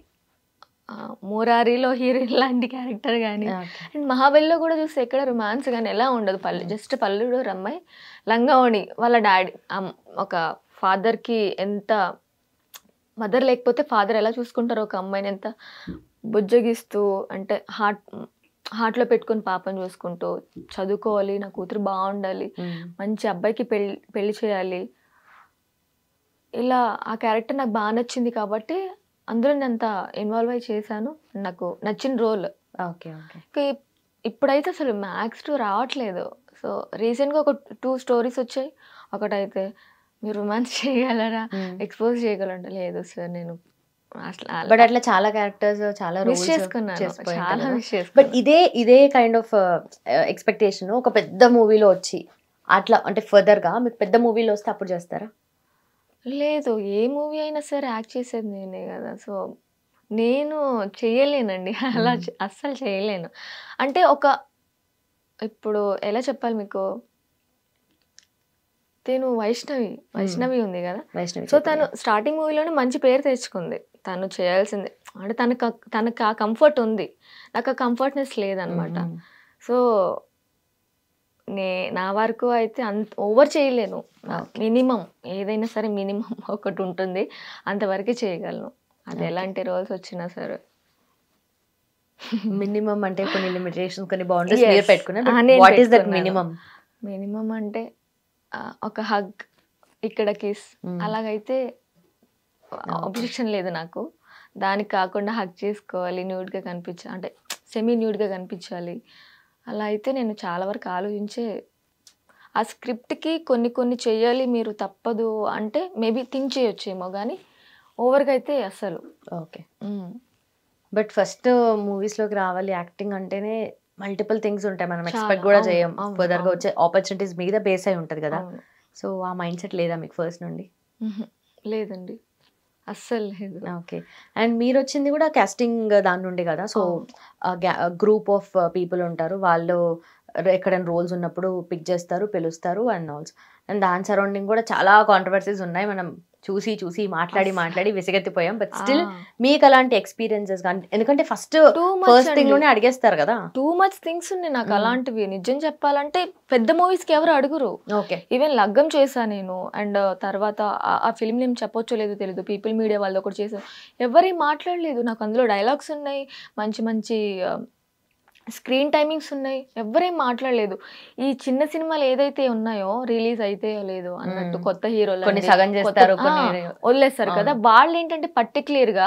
మురారిలో హీరోయిన్ లాంటి క్యారెక్టర్ కానీ, అండ్ మహాబలిలో కూడా చూస్తే ఎక్కడ రొమాన్స్ కానీ ఎలా ఉండదు. జస్ట్ పల్లెడు రమ్మాయి లంగావణి వాళ్ళ డాడీ ఒక ఫాదర్కి ఎంత, మదర్ లేకపోతే ఫాదర్ ఎలా చూసుకుంటారో ఒక అమ్మాయిని ఎంత బుజ్జగిస్తూ, అంటే హార్ట్లో పెట్టుకుని పాపని చూసుకుంటూ, చదువుకోవాలి, నా కూతురు బాగుండాలి, మంచి అబ్బాయికి పెళ్లి చేయాలి, ఇలా ఆ క్యారెక్టర్ నాకు బాగా నచ్చింది కాబట్టి అందులో నేను అంత ఇన్వాల్వ్ అయి చేశాను. నాకు నచ్చిన రోల్. ఓకే. ఓకే. ఇప్పుడైతే అసలు మ్యాక్స్ 2 రావట్లేదు. సో రీసెంట్గా ఒక 2 స్టోరీస్ వచ్చాయి. ఒకటైతే మీరు రొమాన్స్ చేయగలరా, ఎక్స్పోజ్ చేయగలరా, లేదు సార్ నేను అసలు. బట్ అట్లా చాలా క్యారెక్టర్స్ చాలా మిస్ చేసుకున్నాను, చాలా మిస్ చేసుకున్నాను. బట్ ఇదే కైండ్ ఆఫ్ ఎక్స్పెక్టేషన్ ఒక పెద్ద మూవీలో వచ్చి అట్లా, అంటే ఫర్దర్ గా మీకు పెద్ద మూవీలో వస్తే అప్పుడు చేస్తారా? లేదు, ఏ మూవీ అయినా సరే యాక్ట్ చేసేది నేనే కదా. సో నేను చేయలేనండి అలా, అస్సలు చేయలేను. అంటే ఇప్పుడు ఎలా చెప్పాలి మీకు, తను వైష్ణవి ఉంది కదా. సో తను స్టార్టింగ్ మూవీలోనే మంచి పేరు తెచ్చుకుంది. తను చేయాల్సిందే, అంటే తనకు ఆ కంఫర్ట్ ఉంది, నాకు ఆ కంఫర్ట్నెస్ లేదనమాట. సో నా వరకు అయితే అంత ఓవర్ చేయలేను. మినిమం ఏదైనా సరే మినిమం ఒకటి ఉంటుంది, అంతవరకే చేయగలను. అది ఎలాంటి రోల్స్ వచ్చినా సరే. మినిమం అంటే కొన్ని లిమిటేషన్స్, కొన్ని బౌండరీస్ మీరు పెట్టుకున్నారు. What is that minimum? Minimum అంటే ఒక హగ్, ఇక్కడ కిస్, అలాగైతే ఆబ్జెక్షన్ లేదు నాకు. దానికి కాకుండా హగ్ చేసుకోవాలి, న్యూడ్గా కనిపించాలి, అంటే సెమీ న్యూడ్గా కనిపించాలి. అలా అయితే నేను చాలా వరకు ఆలోచించే ఆ స్క్రిప్ట్కి కొన్ని చేయాలి మీరు, తప్పదు అంటే మేబీ థింక్ చేయొచ్చేమో, కానీ ఓవర్గా అయితే అసలు. ఓకే. బట్ ఫస్ట్ మూవీస్లోకి రావాలి యాక్టింగ్ అంటేనే మల్టిపుల్ థింగ్స్ ఉంటాయి, మనం ఎక్స్పెక్ట్ కూడా చేయం. ఫర్దర్గా వచ్చే ఆపర్చునిటీస్ మీద బేస్ అయి ఉంటుంది కదా. సో ఆ మైండ్ సెట్ లేదా మీకు ఫస్ట్ నుండి? లేదండి, అస్సలు లేదు. ఓకే. అండ్ మీరు వచ్చింది కూడా కాస్టింగ్ దాని నుండి కదా. సో గ్రూప్ ఆఫ్ పీపుల్ ఉంటారు, వాళ్ళు ఎక్కడైనా రోల్స్ ఉన్నప్పుడు పిక్ చేస్తారు, పిలుస్తారు అండ్ ఆల్సో. అండ్ దాని సరౌండింగ్ కూడా చాలా కాంట్రవర్సీస్ ఉన్నాయి, మనం చూసి మాట్లాడి విసిగెత్తిపోయాం. బట్ స్టిల్ మీకు అలాంటి ఎక్స్పీరియన్సెస్ కానీ, ఎందుకంటే ఫస్ట్ థింగ్ లోనే అడిగేస్తారు కదా. టూ మచ్ థింగ్స్ ఉన్నాయి నాకు అలాంటివి. నిజం చెప్పాలంటే పెద్ద మూవీస్ కి ఎవరు అడుగురు. ఓకే. ఈవెన్ లగ్గం చేశా నేను, అండ్ తర్వాత ఆ ఫిల్మ్ నేమ్ చెప్పొచ్చో లేదో తెలియదు, పీపుల్ మీడియా వాళ్ళు ఒకటి చేశారు, ఎవరేం మాట్లాడలేదు. నాకు అందులో డైలాగ్స్ ఉన్నాయి, మంచి స్క్రీన్ టైమింగ్స్ ఉన్నాయి, ఎవరేం మాట్లాడలేదు. ఈ చిన్న సినిమాలు ఏదైతే ఉన్నాయో రిలీజ్ అయితే లేదు అన్నట్టు, కొత్త హీరోలు వదిలేస్తారు కదా, వాళ్ళు ఏంటంటే పర్టిక్యులర్ గా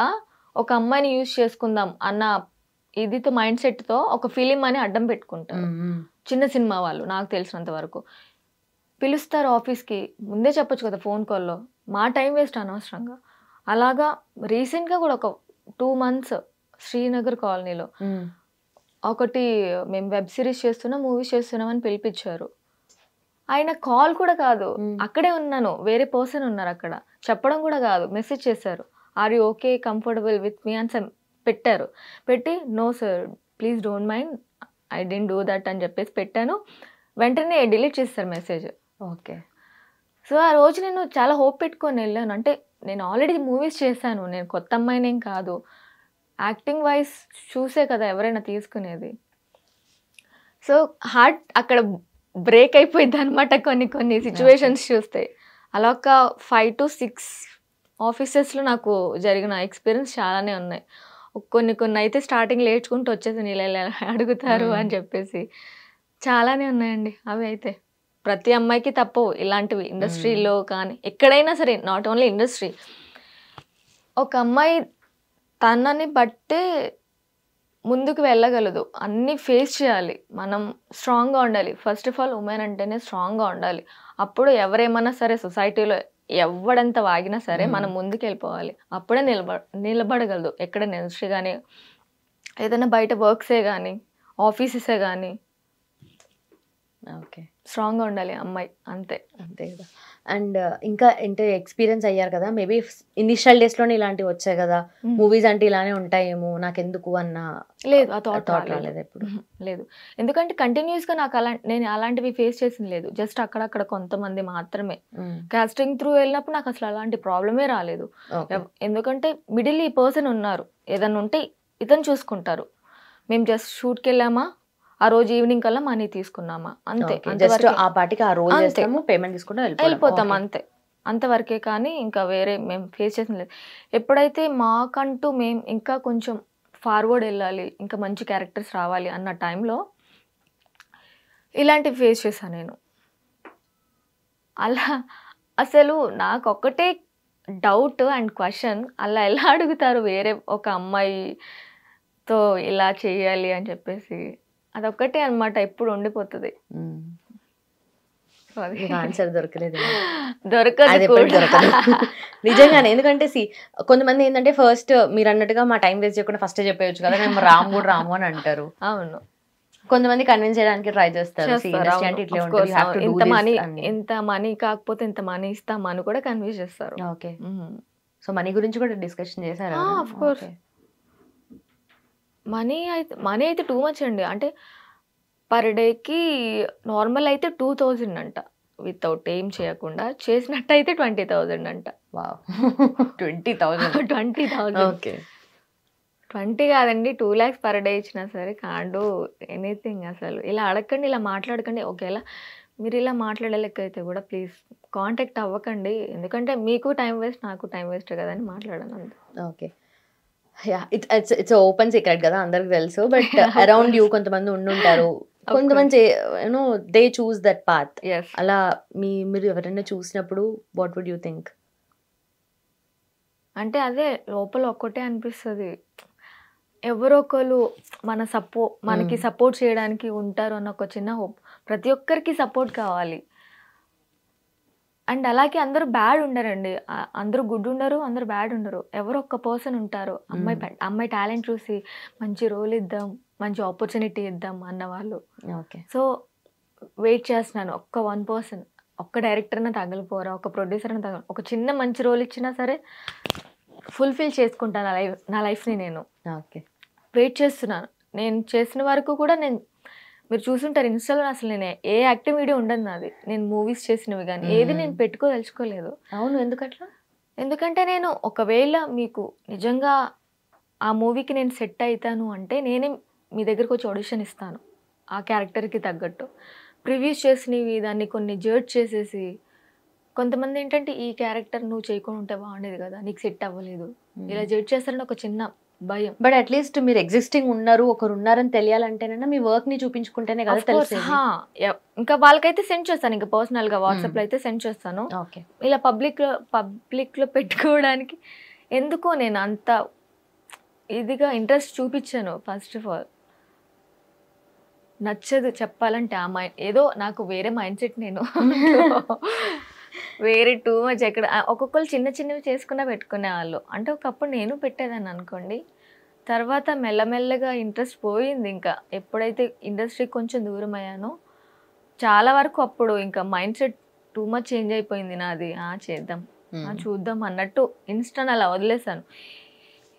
ఒక అమ్మాయిని యూజ్ చేసుకుందాం అన్న ఇదితో మైండ్ సెట్ తో ఒక ఫిలిం అని అడ్డం పెట్టుకుంటారు చిన్న సినిమా వాళ్ళు. నాకు తెలిసినంత వరకు పిలుస్తారు ఆఫీస్కి, ముందే చెప్పొచ్చు కదా ఫోన్ కాల్లో, మా టైం వేస్ట్ అనవసరంగా. అలాగా రీసెంట్గా కూడా ఒక 2 months శ్రీనగర్ కాలనీలో ఒకటి మేము వెబ్ సిరీస్ చేస్తున్నాం, మూవీస్ చేస్తున్నాం అని పిలిపించారు. ఆయన కాల్ కూడా కాదు, అక్కడే ఉన్నాను, వేరే పర్సన్ ఉన్నారు అక్కడ, చెప్పడం కూడా కాదు, మెసేజ్ చేశారు, are you okay comfortable with me అని పెట్టారు. పెట్టి no sir please don't mind, I didn't do that అని చెప్పేసి పెట్టాను. వెంటనే డిలీట్ చేస్తారు మెసేజ్. ఓకే. సో ఆ రోజు నేను చాలా హోప్ పెట్టుకొని వెళ్ళాను. అంటే నేను ఆల్రెడీ మూవీస్ చేశాను, నేను కొత్త అమ్మాయినేం కాదు, యాక్టింగ్ వైజ్ చూసే కదా ఎవరైనా తీసుకునేది. సో హార్ట్ అక్కడ బ్రేక్ అయిపోయింది అనమాట కొన్ని సిచ్యువేషన్స్ చూస్తే. అలా ఒక 5 to 6 ఆఫీసెస్లో నాకు జరిగిన ఎక్స్పీరియన్స్ చాలానే ఉన్నాయి. కొన్ని అయితే స్టార్టింగ్ లేచుకుంటూ వచ్చేసాను, ఇలా అడుగుతారు అని చెప్పేసి. చాలానే ఉన్నాయండి అవి. అయితే ప్రతి అమ్మాయికి తప్పవు ఇలాంటివి, ఇండస్ట్రీలో కానీ ఎక్కడైనా సరే, నాట్ ఓన్లీ ఇండస్ట్రీ. ఒక అమ్మాయి తనని బట్టే ముందుకు వెళ్ళగలదు, అన్నీ ఫేస్ చేయాలి, మనం స్ట్రాంగ్గా ఉండాలి. ఫస్ట్ ఆఫ్ ఆల్ ఉమెన్ అంటేనే స్ట్రాంగ్గా ఉండాలి. అప్పుడు ఎవరేమన్నా సరే, సొసైటీలో ఎవడంత వాగినా సరే మనం ముందుకు వెళ్ళిపోవాలి. అప్పుడే నిలబడగలదు. ఎక్కడ ఇండస్ట్రీ కానీ, ఏదైనా బయట వర్క్సే కానీ, ఆఫీసెసే కానీ, ఓకే, స్ట్రాంగ్గా ఉండాలి అమ్మాయి, అంతే కదా. అండ్ ఇంకా అంటే ఎక్స్పీరియన్స్ అయ్యారు కదా, మేబీ ఇనిషియల్ డేస్లోనే ఇలాంటివి వచ్చాయి కదా, మూవీస్ అంటే ఇలానే ఉంటాయేమో నాకెందుకు అన్న లేదు, ఆ థాట్ రాలేదు ఎప్పుడు? లేదు, ఎందుకంటే కంటిన్యూస్గా నాకు నేను అలాంటివి ఫేస్ చేసింది లేదు. జస్ట్ అక్కడక్కడ కొంతమంది మాత్రమే. కాస్టింగ్ త్రూ వెళ్ళినప్పుడు నాకు అసలు అలాంటి ప్రాబ్లమే రాలేదు. ఎందుకంటే మిడిల్ ఈ పర్సన్ ఉన్నారు, ఏదన్నా ఉంటే ఇతను చూసుకుంటారు. మేము జస్ట్ షూట్కి వెళ్ళామా, ఆ రోజు ఈవినింగ్ కల్లా మనీ తీసుకున్నామా, అంతే. ఆ పార్టీకి ఆ రోజు పేమెంట్ తీసుకుంటూ వెళ్ళిపోతాం, అంతే. అంతవరకే. కానీ ఇంకా వేరే మేము ఫేస్ చేసిన లేదు. ఎప్పుడైతే మాకంటూ మేము ఇంకా కొంచెం ఫార్వర్డ్ వెళ్ళాలి, ఇంకా మంచి క్యారెక్టర్స్ రావాలి అన్న టైంలో ఇలాంటివి ఫేస్ చేశాను నేను. అలా అసలు నాకు ఒక్కటే డౌట్ అండ్ క్వశ్చన్, అలా ఎలా అడుగుతారు వేరే ఒక అమ్మాయితో ఇలా చేయాలి అని చెప్పేసి. అదొక్కటే అనమాట ఎప్పుడు ఉండిపోతుంది. ఆన్సర్ దొరకలేదు, దొరకదు నిజంగానే. ఎందుకంటే కొంతమంది ఏంటంటే ఫస్ట్ మీరు అన్నట్టుగా మా టైం వేస్ట్ చేయకుండా ఫస్ట్ చెప్పేయచ్చు కదా, మేము రాము అని అంటారు. అవును, కొంతమంది కన్విన్స్ చేయడానికి ట్రై చేస్తారు. ఇంత మనీ కాకపోతే ఇంత మనీ ఇస్తామని కూడా కన్విన్స్ చేస్తారు. ఓకే, సో మనీ గురించి కూడా డిస్కషన్ చేశారు? Of course. మనీ అయితే టూ మచ్ అండి. అంటే పర్ డేకి నార్మల్ అయితే 2000 అంట, వితౌట్ ఏం చేయకుండా చేసినట్టయితే 20,000 అంట. 20,000. ఓకే, 20 కాదండి, 2 lakhs పర్ డే ఇచ్చినా సరే కాండు ఎనీథింగ్. అసలు ఇలా అడగండి, ఇలా మాట్లాడకండి. ఒకవేళ మీరు ఇలా మాట్లాడలేక అయితే కూడా ప్లీజ్ కాంటాక్ట్ అవ్వకండి. ఎందుకంటే మీకు టైం వేస్ట్, నాకు టైం వేస్ట్ కదా అని మాట్లాడాను అంతే. ఓకే, ఇట్స్ ఓపెన్ సీక్రెట్ కదా, అందరికి తెలుసు. బట్ అరౌండ్ యూ కొంతమంది ఉండుంటారు, కొంతమంది you know they choose that path. అలా మీరు ఎవరైనా చూసినప్పుడు వాట్ వుడ్ యూ థింక్? అంటే అదే లోపల ఒక్కటే అనిపిస్తుంది, ఎవరో ఒకరు మనకి సపోర్ట్ చేయడానికి ఉంటారు అన్న ఒక చిన్న హోప్. ప్రతి ఒక్కరికి సపోర్ట్ కావాలి. అండ్ అలాగే అందరూ బ్యాడ్ ఉండరండి, అందరూ గుడ్ ఉండరు, అందరూ బ్యాడ్ ఉండరు. ఎవరో ఒక్క పర్సన్ ఉంటారు, అమ్మాయి టాలెంట్ చూసి మంచి రోల్ ఇద్దాం, మంచి ఆపర్చునిటీ ఇద్దాం అన్నవాళ్ళు. ఓకే, సో వెయిట్ చేస్తున్నాను. ఒక్క 1%, ఒక్క డైరెక్టర్ని తగలిపోరా, ఒక ప్రొడ్యూసర్ని ఒక చిన్న మంచి రోల్ ఇచ్చినా సరే ఫుల్ఫిల్ చేసుకుంటాను నా లైఫ్ని నేను. ఓకే, వెయిట్ చేస్తున్నాను. నేను చేసిన వరకు కూడా మీరు చూసుంటారు ఇన్స్టాలో, అసలు నేను ఏ యాక్టివ్ వీడియో ఉండదు నాది. నేను మూవీస్ చేసినవి కానీ ఏది నేను పెట్టుకోదలుచుకోలేదు. అవును, ఎందుకట్లా? ఎందుకంటే నేను ఒకవేళ మీకు నిజంగా ఆ మూవీకి నేను సెట్ అవుతాను అంటే నేనే మీ దగ్గరకు వచ్చి ఆడిషన్ ఇస్తాను ఆ క్యారెక్టర్కి తగ్గట్టు. ప్రివ్యూస్ చేసినవి దాన్ని కొన్ని జడ్జ్ చేసేసి, కొంతమంది ఏంటంటే ఈ క్యారెక్టర్ నువ్వు చేయకుండా ఉంటే బాగుండేది కదా, నీకు సెట్ అవ్వలేదు, ఇలా జడ్జ్ చేస్తారని ఒక చిన్న భయం. బట్ అట్లీస్ట్ మీరు ఎగ్జిస్టింగ్ ఉన్నారు, ఒకరు ఉన్నారని తెలియాలంటేనైనా మీ వర్క్ ని చూపించుకుంటేనే కదా తెలుసు. ఇంకా వాళ్ళకైతే సెండ్ చేస్తాను, ఇంకా పర్సనల్ గా వాట్సాప్ లో అయితే సెండ్ చేస్తాను. ఇలా పబ్లిక్ లో పెట్టుకోవడానికి ఎందుకో నేను అంత ఇదిగా ఇంట్రెస్ట్ చూపించాను. ఫస్ట్ ఆఫ్ ఆల్ నచ్చదు చెప్పాలంటే ఆ మైండ్, ఏదో నాకు వేరే మైండ్ సెట్. నేను వేరే టూ మచ్ ఎక్కడ ఒక్కొక్కరు చిన్న చిన్నవి చేసుకున్నా పెట్టుకునే వాళ్ళు. అంటే ఒకప్పుడు నేను పెట్టేదాన్ని అనుకోండి, తర్వాత మెల్లమెల్లగా ఇంట్రెస్ట్ పోయింది. ఇంకా ఎప్పుడైతే ఇండస్ట్రీకి కొంచెం దూరం అయ్యానో చాలా వరకు అప్పుడు ఇంకా mind set too much change అయిపోయింది నాది. చేద్దాం, చూద్దాం అన్నట్టు ఇన్స్టాన్ అలా వదిలేసాను.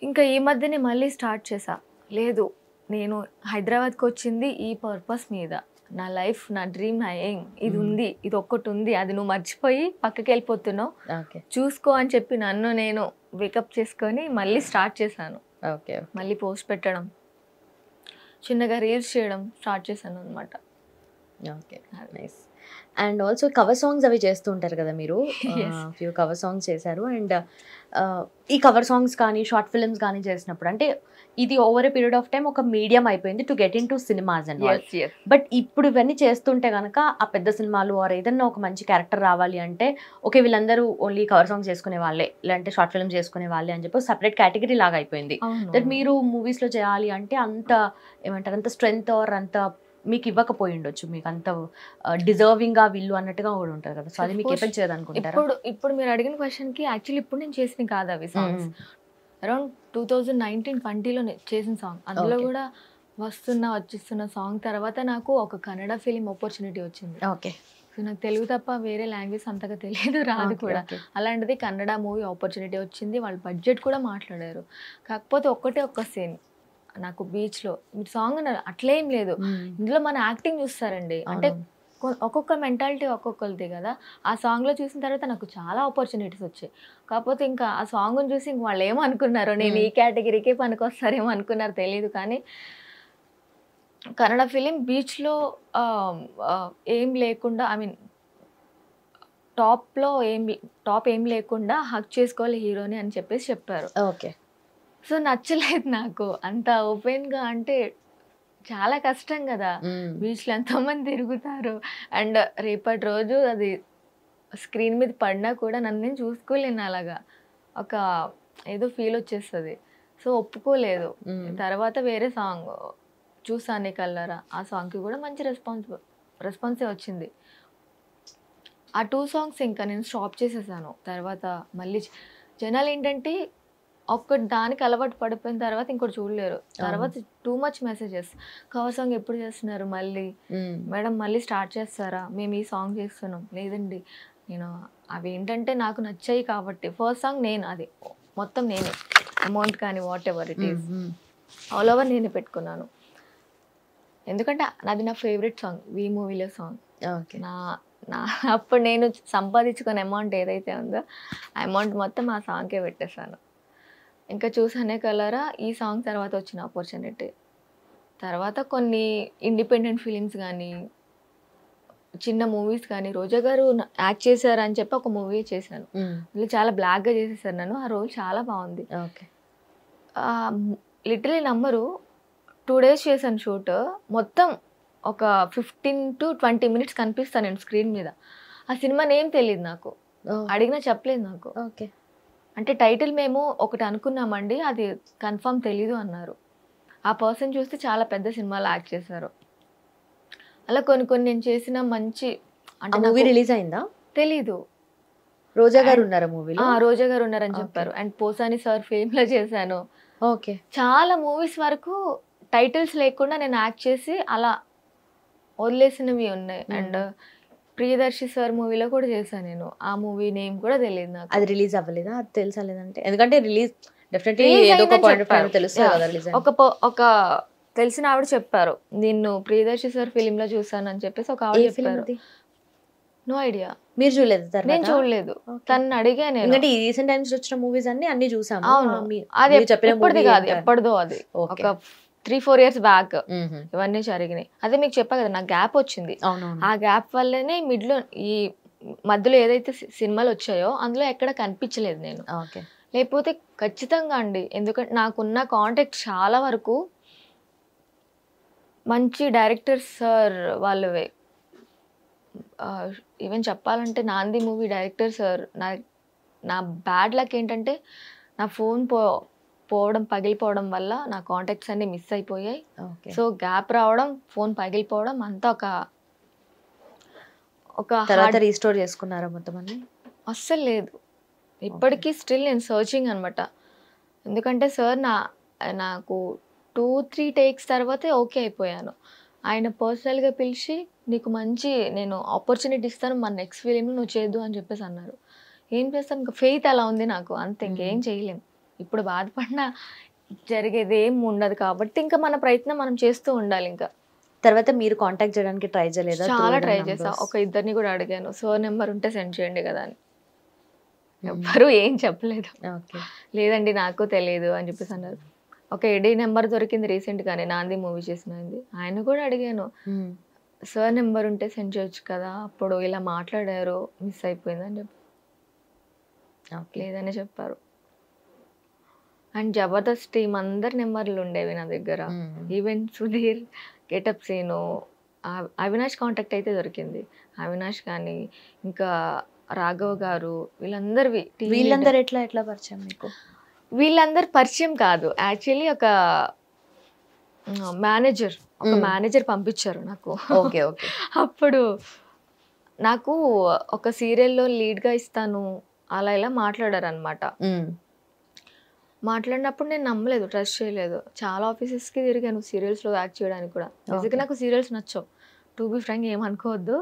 ఇంకా ఈ మధ్యనే మళ్ళీ స్టార్ట్ చేసా, లేదు నేను హైదరాబాద్కి వచ్చింది ఈ పర్పస్ మీద, నా లైఫ్, నా డ్రీమ్, నా ఎయిమ్ ఇది ఉంది, ఇది ఒక్కటి ఉంది, అది నువ్వు మర్చిపోయి పక్కకి వెళ్ళిపోతున్నావు, ఓకే చూసుకో అని చెప్పి నన్ను నేను వేకప్ చేసుకొని మళ్ళీ స్టార్ట్ చేశాను. ఓకే మళ్ళీ పోస్ట్ పెట్టడం, చిన్నగా రీల్స్ చేయడం స్టార్ట్ చేశాను అనమాట. Okay nice. And also cover songs అవి చేస్తూ ఉంటారు కదా మీరు, ఫ్యూ కవర్ సాంగ్స్ చేశారు. అండ్ ఈ కవర్ సాంగ్స్ కానీ షార్ట్ ఫిల్మ్స్ కానీ చేసినప్పుడు అంటే ఇది over a period of time ఒక మీడియం అయిపోయింది to get in to cinemas and but ఇప్పుడు ఇవన్నీ చేస్తుంటే కనుక ఆ పెద్ద సినిమాలు ఆర్ ఏదన్నా ఒక మంచి క్యారెక్టర్ రావాలి అంటే ఓకే వీళ్ళందరూ ఓన్లీ కవర్ సాంగ్స్ చేసుకునే వాళ్ళే, లేదంటే షార్ట్ ఫిల్మ్స్ చేసుకునే వాళ్ళే అని చెప్పి సపరేట్ కేటగిరీ లాగా అయిపోయింది. దట్ మీరు మూవీస్లో చేయాలి అంటే అంత ఏమంటారు అంత స్ట్రెంగ్త్ ఆర్ అంత మీకు ఇవ్వకపోయి ఉండొచ్చు, మీకు అంత డిజర్వింగ్ గా వీళ్ళు అన్నట్టుగా కూడా ఉంటారు కదా. సో అది మీకు ఎఫెక్ట్ చేయదు అనుకుంటారా? ఇప్పుడు మీరు అడిగిన క్వశ్చన్ కి యాక్చువల్లీ ఇప్పుడు నేను చేసిన కాదు అవి సాంగ్స్, అరౌండ్ 2019-20లో చేసిన సాంగ్. అందులో కూడా వచ్చిస్తున్న సాంగ్ తర్వాత నాకు ఒక కన్నడ ఫిలిం ఆపర్చునిటీ వచ్చింది. ఓకే. సో నాకు తెలుగు తప్ప వేరే లాంగ్వేజ్ అంతగా తెలియదు, రాదు కూడా. అలాంటిది కన్నడ మూవీ ఆపర్చునిటీ వచ్చింది, వాళ్ళు బడ్జెట్ కూడా మాట్లాడారు. కాకపోతే ఒక్క సీన్ నాకు బీచ్లో, మీరు సాంగ్ అట్లేం లేదు, ఇందులో మన యాక్టింగ్ చూస్తారండి. అంటే ఒక్కొక్క మెంటాలిటీ ఒక్కొక్కరిది కదా. ఆ సాంగ్లో చూసిన తర్వాత నాకు చాలా ఆపర్చునిటీస్ వచ్చాయి. కాకపోతే ఇంకా ఆ సాంగ్ని చూసి ఇంక వాళ్ళు ఏమనుకున్నారో, నేను ఈ కేటగిరీకే పనికొస్తారేమో అనుకున్నారు తెలియదు. కానీ కన్నడ ఫిలిం బీచ్లో ఏం లేకుండా, ఐ మీన్ టాప్ ఏం లేకుండా హక్ చేసుకోవాలి హీరోని అని చెప్పేసి చెప్పారు. ఓకే. సో నచ్చలేదు నాకు అంత ఓపెన్గా, అంటే చాలా కష్టం కదా బీచ్లో ఎంతోమంది తిరుగుతారు. అండ్ రేపటి రోజు అది స్క్రీన్ మీద పడినా కూడా నన్ను నేను చూసుకోలేను, అలాగా ఒక ఏదో ఫీల్ వచ్చేస్తుంది. సో ఒప్పుకోలేదు. తర్వాత వేరే సాంగ్ చూసానే కల్లరా, ఆ సాంగ్కి కూడా మంచి రెస్పాన్సే వచ్చింది. ఆ 2 సాంగ్స్ ఇంకా నేను స్టాప్ చేసేసాను. తర్వాత మళ్ళీ జనాలు ఏంటంటే ఒక్కటి దానికి అలవాటు పడిపోయిన తర్వాత ఇంకోటి చూడలేరు. తర్వాత too much messages, cover song ఎప్పుడు చేస్తున్నారు మళ్ళీ మేడం, మళ్ళీ స్టార్ట్ చేస్తారా, మేము ఈ సాంగ్ చేస్తున్నాం. లేదండి, నేను అవి ఏంటంటే నాకు నచ్చాయి కాబట్టి ఫస్ట్ సాంగ్ నేను, అది మొత్తం నేనే, అమౌంట్ కానీ what ever it is all over నేనే పెట్టుకున్నాను. ఎందుకంటే అది నా ఫేవరెట్ సాంగ్, వి మూవీలో సాంగ్. నా అప్పుడు నేను సంపాదించుకున్న అమౌంట్ ఏదైతే ఉందో ఆ అమౌంట్ మొత్తం ఆ సాంగ్కే పెట్టేశాను. ఇంకా చూసానే కలరా ఈ సాంగ్ తర్వాత వచ్చిన ఆపర్చునిటీ. తర్వాత కొన్ని ఇండిపెండెంట్ ఫిలిమ్స్ కానీ చిన్న మూవీస్ కానీ, రోజా గారు యాక్ట్ చేశారు అని చెప్పి ఒక మూవీ చేశాను. అందులో చాలా బ్లాక్గా చేసేసారు నన్ను, ఆ రోల్ చాలా బాగుంది. లిటరలీ నమ్మరు, 2 days చేశాను షూట్. మొత్తం ఒక 15 to 20 minutes కనిపిస్తాను నేను స్క్రీన్ మీద. ఆ సినిమా నేమ్ తెలియదు నాకు, అడిగినా చెప్పలేదు నాకు. అంటే టైటిల్ మేము ఒకటి అనుకున్నామండి, అది కన్ఫర్మ్ తెలీదు అన్నారు. ఆ పర్సన్ చూస్తే చాలా పెద్ద సినిమాలో యాక్ట్ చేశారు. అలా కొన్ని నేను చేసిన మంచి, అంటే మూవీ రిలీజ్ అయిందా తెలీదు. రోజా గారు ఉన్నారా మూవీలో? రోజా గారు ఉన్నారని చెప్పారు. అండ్ పోసాని సార్ ఫిల్మ్లో చేశాను. ఓకే. చాలా మూవీస్ వరకు టైటిల్స్ లేకుండా నేను యాక్ట్ చేసి అలా వదిలేసినవి ఉన్నాయి. అండ్ ప్రియదర్శి సార్ మూవీలో కూడా చేశాను నేను. ఆ మూవీ నేమ్ కూడా తెలియదు నాకు. అది రిలీజ్ అవ్వలేదా? అది తెలుసా లేదంటే? ఎందుకంటే రిలీజ్ డెఫినెట్లీ ఏదో ఒక పాయింట్ ఆఫ్ టైం తెలుస్తుంది కదా రిలీజ్. ఒక తెలిసిన ఆవిడ చెప్పారు, నిన్ను ప్రియదర్శి సార్ ఫిలిం లో చూసాను అని చెప్పేసి ఒక ఆవిడ చెప్పారు. No idea. మీరు చూడలేదు? నేను చూడలేదు, తను అడిగా నేను. ఎందుకంటే ఈ రీసెంట్ టైమ్స్ వచ్చిన మూవీస్ అన్ని చూసాము. అవును, అది ఎప్పటిది కాదు, ఎప్పటిదో. అది ఒక 3-4 years బ్యాక్ ఇవన్నీ జరిగినాయి. అదే మీకు చెప్పా కదా, నాకు గ్యాప్ వచ్చింది. ఆ గ్యాప్ వల్లనే మిడ్లో ఈ మధ్యలో ఏదైతే సినిమాలు వచ్చాయో అందులో ఎక్కడ కనిపించలేదు నేను. లేకపోతే ఖచ్చితంగా అండి, ఎందుకంటే నాకున్న కాంటాక్ట్ చాలా వరకు మంచి డైరెక్టర్స్ సార్ వాళ్ళవే. ఈవెన్ చెప్పాలంటే నాంది మూవీ డైరెక్టర్ సార్, నా బ్యాడ్ లక్ ఏంటంటే నా ఫోన్ పోవడం, పగిలిపోవడం వల్ల నా కాంటాక్ట్స్ అన్ని మిస్ అయిపోయాయి. సో గ్యాప్ రావడం, ఫోన్ పగిలిపోవడం అంతా ఒక తర్వాత రీస్టోర్ చేసుకున్నారా మొత్తం అన్ని? అస్సలు లేదు, ఇప్పటికీ స్టిల్ నేను సర్చింగ్ అనమాట. ఎందుకంటే సార్ నాకు 2-3 takes తర్వాతే ఓకే అయిపోయాను. ఆయన పర్సనల్గా పిలిచి నీకు మంచి నేను ఆపర్చునిటీ ఇస్తాను, మన నెక్స్ట్ ఫిలింలో నువ్వు చేయొద్దు అని చెప్పేసి అన్నారు. ఏం చేస్తాను, ఇంకా ఫెయిత్ అలా ఉంది నాకు, అంతే, ఇంకేం చేయలేం. ఇప్పుడు బాధపడినా జరిగేది ఏం ఉండదు కాబట్టి ఇంకా మన ప్రయత్నం మనం చేస్తూ ఉండాలి. ఇంకా తర్వాత మీరు కాంటాక్ట్ చేయడానికి ట్రై చేయలేదా? చాలా ట్రై చేసా, ఒక ఇద్దరిని కూడా అడిగాను, సో నెంబర్ ఉంటే సెండ్ చేయండి కదా అని. ఎవ్వరు ఏం చెప్పలేదు. ఓకే. లేదండి నాకు తెలియదు అని చెప్పేసి అన్నారు. ఒక ఎడీ నెంబర్ దొరికింది రీసెంట్గానే, నాంది మూవీ చేసినది. ఆయన కూడా అడిగాను, సార్ నెంబర్ ఉంటే సెండ్ చేయొచ్చు కదా, అప్పుడు ఇలా మాట్లాడారు మిస్ అయిపోయిందని చెప్పి లేదని చెప్పారు. అండ్ జబర్దస్త్ టీం అందరి నెంబర్లు ఉండేవి నా దగ్గర. Even Sudheer, getup Seenu, Avinash contact అయితే దొరికింది. అవినాష్ కానీ ఇంకా రాఘవ్ గారు, వీళ్ళందరివి. వీళ్ళందరూ ఎట్లా పరిచయం మీకు? వీళ్ళందరు పరిచయం కాదు, యాక్చువల్లీ ఒక మేనేజర్ పంపించారు నాకు. Okay okay. అప్పుడు నాకు ఒక సీరియల్లో లీడ్గా ఇస్తాను అలా ఇలా మాట్లాడారు అనమాట. మాట్లాడినప్పుడు నేను నమ్మలేదు, ట్రస్ట్ చేయలేదు. చాలా ఆఫీసెస్కి తిరిగాను సీరియల్స్లో యాక్ట్ చేయడానికి కూడా. నిజంగా నాకు సీరియల్స్ నచ్చవు, టు బి ఫ్రాంక్, ఏమనుకోవద్దు.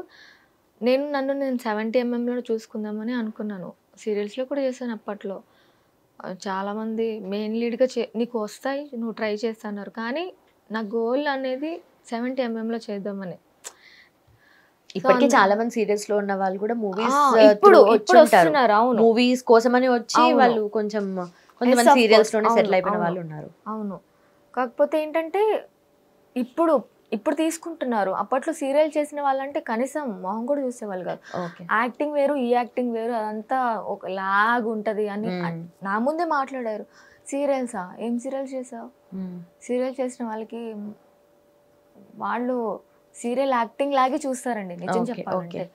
నన్ను 70 mm చూసుకుందామని అనుకున్నాను. సీరియల్స్లో కూడా చేశాను అప్పట్లో. చాలామంది మెయిన్ లీడ్గా నీకు వస్తాయి, నువ్వు ట్రై చేస్తున్నారు, కానీ నా గోల్ అనేది 70 mm చేద్దామని. ఇప్పటికీ చాలా మంది సీరియల్స్ లో ఉన్న వాళ్ళు కూడా మూవీస్ ఇప్పుడు వస్తున్నారు. అవును, మూవీస్ కోసమని వచ్చి వాళ్ళు కొంతమంది సీరియల్స్ లోనే సెటిల్ అయిపోయిన వాళ్ళు ఉన్నారు. అవును. కాకపోతే ఏంటంటే ఇప్పుడు తీసుకుంటున్నారు. అప్పట్లో సీరియల్ చేసిన వాళ్ళంటే కనీసం మొహం కూడా చూసేవాళ్ళు కాదు. యాక్టింగ్ వేరు, ఈ యాక్టింగ్ వేరు, అదంతా ఒక లాగ్ ఉంటది అని నా ముందే మాట్లాడారు. సీరియల్సా, ఏం సీరియల్ చేసావు? సీరియల్ చేసిన వాళ్ళకి వాళ్ళు సీరియల్ యాక్టింగ్ లాగే చూస్తారండి, నిజం చెప్పాలంటే.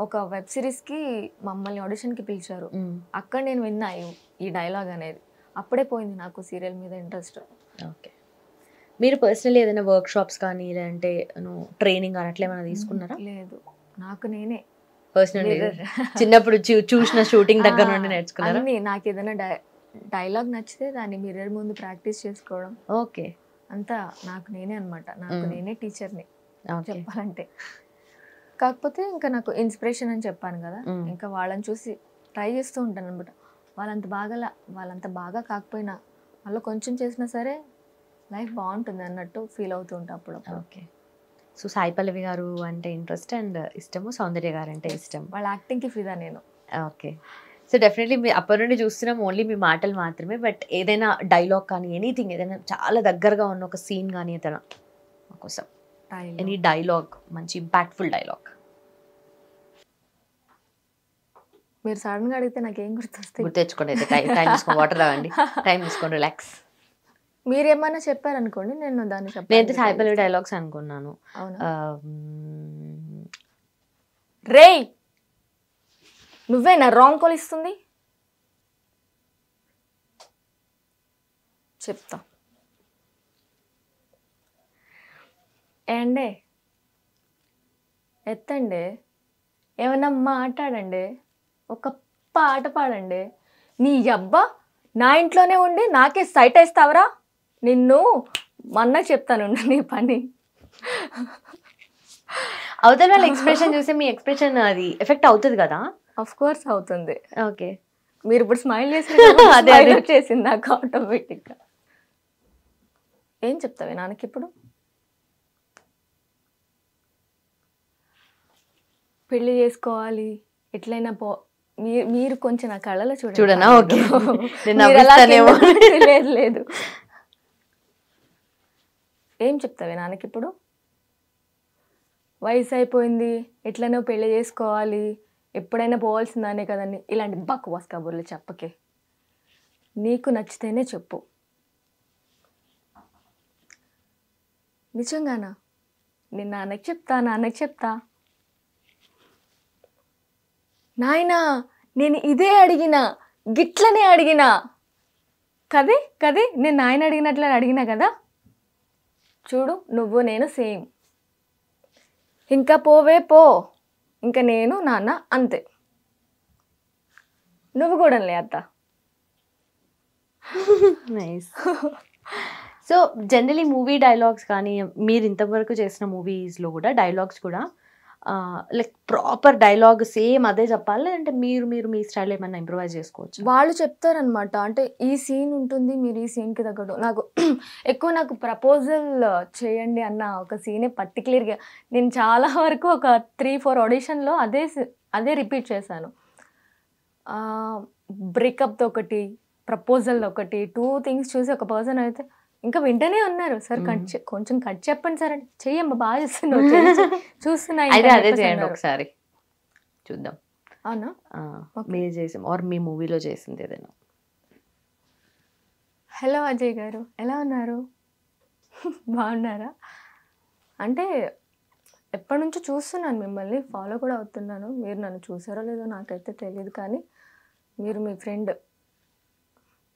ఒక వెబ్ సిరీస్కి మమ్మల్ని ఆడిషన్కి పిలిచారు. అక్కడ నేను విన్నా ఈ డైలాగ్ అనేది. అప్పుడే పోయింది నాకు సీరియల్ మీద ఇంట్రెస్ట్. ఓకే. మీరు పర్సనల్ ఏదైనా వర్క్ షాప్స్ కానీ లేదంటే ట్రైనింగ్ అని అట్లా ఏమైనా తీసుకున్నారా? లేదు, నాకు నేనే పర్సనల్ చిన్నప్పుడు చూసిన షూటింగ్ దగ్గర నుండి నేర్చుకున్నారా? నాకు ఏదైనా డైలాగ్ నచ్చితే దాన్ని మిర్రర్ ముందు ప్రాక్టీస్ చేసుకోవడం. ఓకే. అంతా నాకు నేనే అనమాట. నాకు నేనే టీచర్ని చెప్పాలంటే. కాకపోతే ఇంకా నాకు ఇన్స్పిరేషన్ అని చెప్పాను కదా, ఇంకా వాళ్ళని చూసి ట్రై చేస్తూ ఉంటాను అనమాట. వాళ్ళంత బాగా కాకపోయినా వాళ్ళు కొంచెం చేసినా సరే లైఫ్ బాగుంటుంది అన్నట్టు ఫీల్ అవుతూ ఉంటాను అప్పుడు. ఓకే. సో సాయి పల్లవి గారు అంటే ఇంట్రెస్ట్ అండ్ ఇష్టము, సౌందర్య గారు అంటే ఇష్టం. వాళ్ళ యాక్టింగ్కి ఫిదా నేను. ఓకే. సో డెఫినెట్లీ మీ అప్పటి నుండి చూస్తున్నాం ఓన్లీ మీ మాటలు మాత్రమే, బట్ ఏదైనా డైలాగ్ కానీ ఎనీథింగ్, ఏదైనా చాలా దగ్గరగా ఉన్న ఒక సీన్ కానీ ఏదైనా కోసం ఎనీ డైలాగ్, మంచి ఇంపాక్ట్ఫుల్ డైలాగ్. మీరు సడన్గా అడిగితే నాకేం గుర్తొస్తాయి? గుర్తెచ్చుకోండి, అయితే టైం తీసుకోండి, వాటర్ తాగండి, టైం తీసుకోండి, రిలాక్స్. మీరేమన్నా చెప్పారనుకోండి, నేను దాన్ని చెప్పాను. నేను సాయి పల్లవి డైలాగ్స్ అనుకున్నాను. రేయ్, నువ్వేనా రాంగ్ కాల్ ఇస్తుంది? చెప్తా. ఏండే ఎత్తండి, ఏమన్నా మాట్లాడండి, ఒక పాట పాడండి. నీ అబ్బా నా ఇంట్లోనే ఉండి నాకే సైట్ వేస్తావరా? నిన్ను మొన్న చెప్తాను నీ పని. అవతల వాళ్ళ ఎక్స్ప్రెషన్ చూసి మీ ఎక్స్ప్రెషన్ అది ఎఫెక్ట్ అవుతుంది కదా? ఆఫ్ కోర్స్ అవుతుంది. ఓకే. మీరు ఇప్పుడు స్మైల్ చేసింది నాకు ఆటోమేటిక్గా. ఏం చెప్తావే నాన్నకి ఇప్పుడు? పెళ్లి చేసుకోవాలి ఎట్లయినా మీరు కొంచెం నా కళ్ళలో చూడనా? ఓకే. లేదు. ఏం చెప్తావే నాన్నకి ఇప్పుడు? వయసు అయిపోయింది, ఎట్లనో పెళ్లి చేసుకోవాలి, ఎప్పుడైనా పోవాల్సిందానే కదండి, ఇలాంటి బక్వాస్ కబుర్లు చెప్పకే. నీకు నచ్చితేనే చెప్పు. నిజంగానా? నేను నాన్నకి చెప్తా. నాయనా, నేను ఇదే అడిగినా, గిట్లనే అడిగినా కదే నేను నాయన అడిగినట్లనే అడిగినా కదా. చూడు, నువ్వు నేను సేమ్. ఇంకా పోవే పో, ఇంకా నేను నాన్న అంతే. నువ్వు కూడా లే అత్త. Nice. So generally movie dialogues కానీ మీరు ఇంతవరకు చేసిన మూవీస్లో కూడా డైలాగ్స్ కూడా లైక్ ప్రాపర్ డైలాగ్ సేమ్ అదే చెప్పాలి, లేదంటే మీరు మీ స్టైల్ ఏమన్నా ఇంప్రూవైజ్ చేసుకోవచ్చు? వాళ్ళు చెప్తారనమాట, అంటే ఈ సీన్ ఉంటుంది, మీరు ఈ సీన్కి తగ్గట్టు. నాకు ప్రపోజల్ చేయండి అన్న ఒక సీనే పర్టికులర్గా నేను చాలా వరకు ఒక 3-4 ఆడిషన్లో అదే రిపీట్ చేశాను. బ్రేకప్తో ఒకటి, ప్రపోజల్ ఒకటి, 2 థింగ్స్ చూసి ఒక పర్సన్ అయితే ఇంకా వింటనే ఉన్నారు. సార్ కొంచెం కట్ చెప్పండి సార్ అంటే, చెయ్యమ్మా బాగా చేస్తున్నావు చూస్తున్నా అదే చేయండి ఒకసారి చూద్దాం. అవునా? మీరు చేసాం ఆర్ మీ మూవీలో చేసింది ఏదైనా. హలో అజయ్ గారు, ఎలా ఉన్నారు? బాగున్నారా? అంటే ఎప్పటి నుంచో చూస్తున్నాను మిమ్మల్ని, ఫాలో కూడా అవుతున్నాను. మీరు నన్ను చూసారో లేదో నాకైతే తెలియదు, కానీ మీరు మీ ఫ్రెండ్.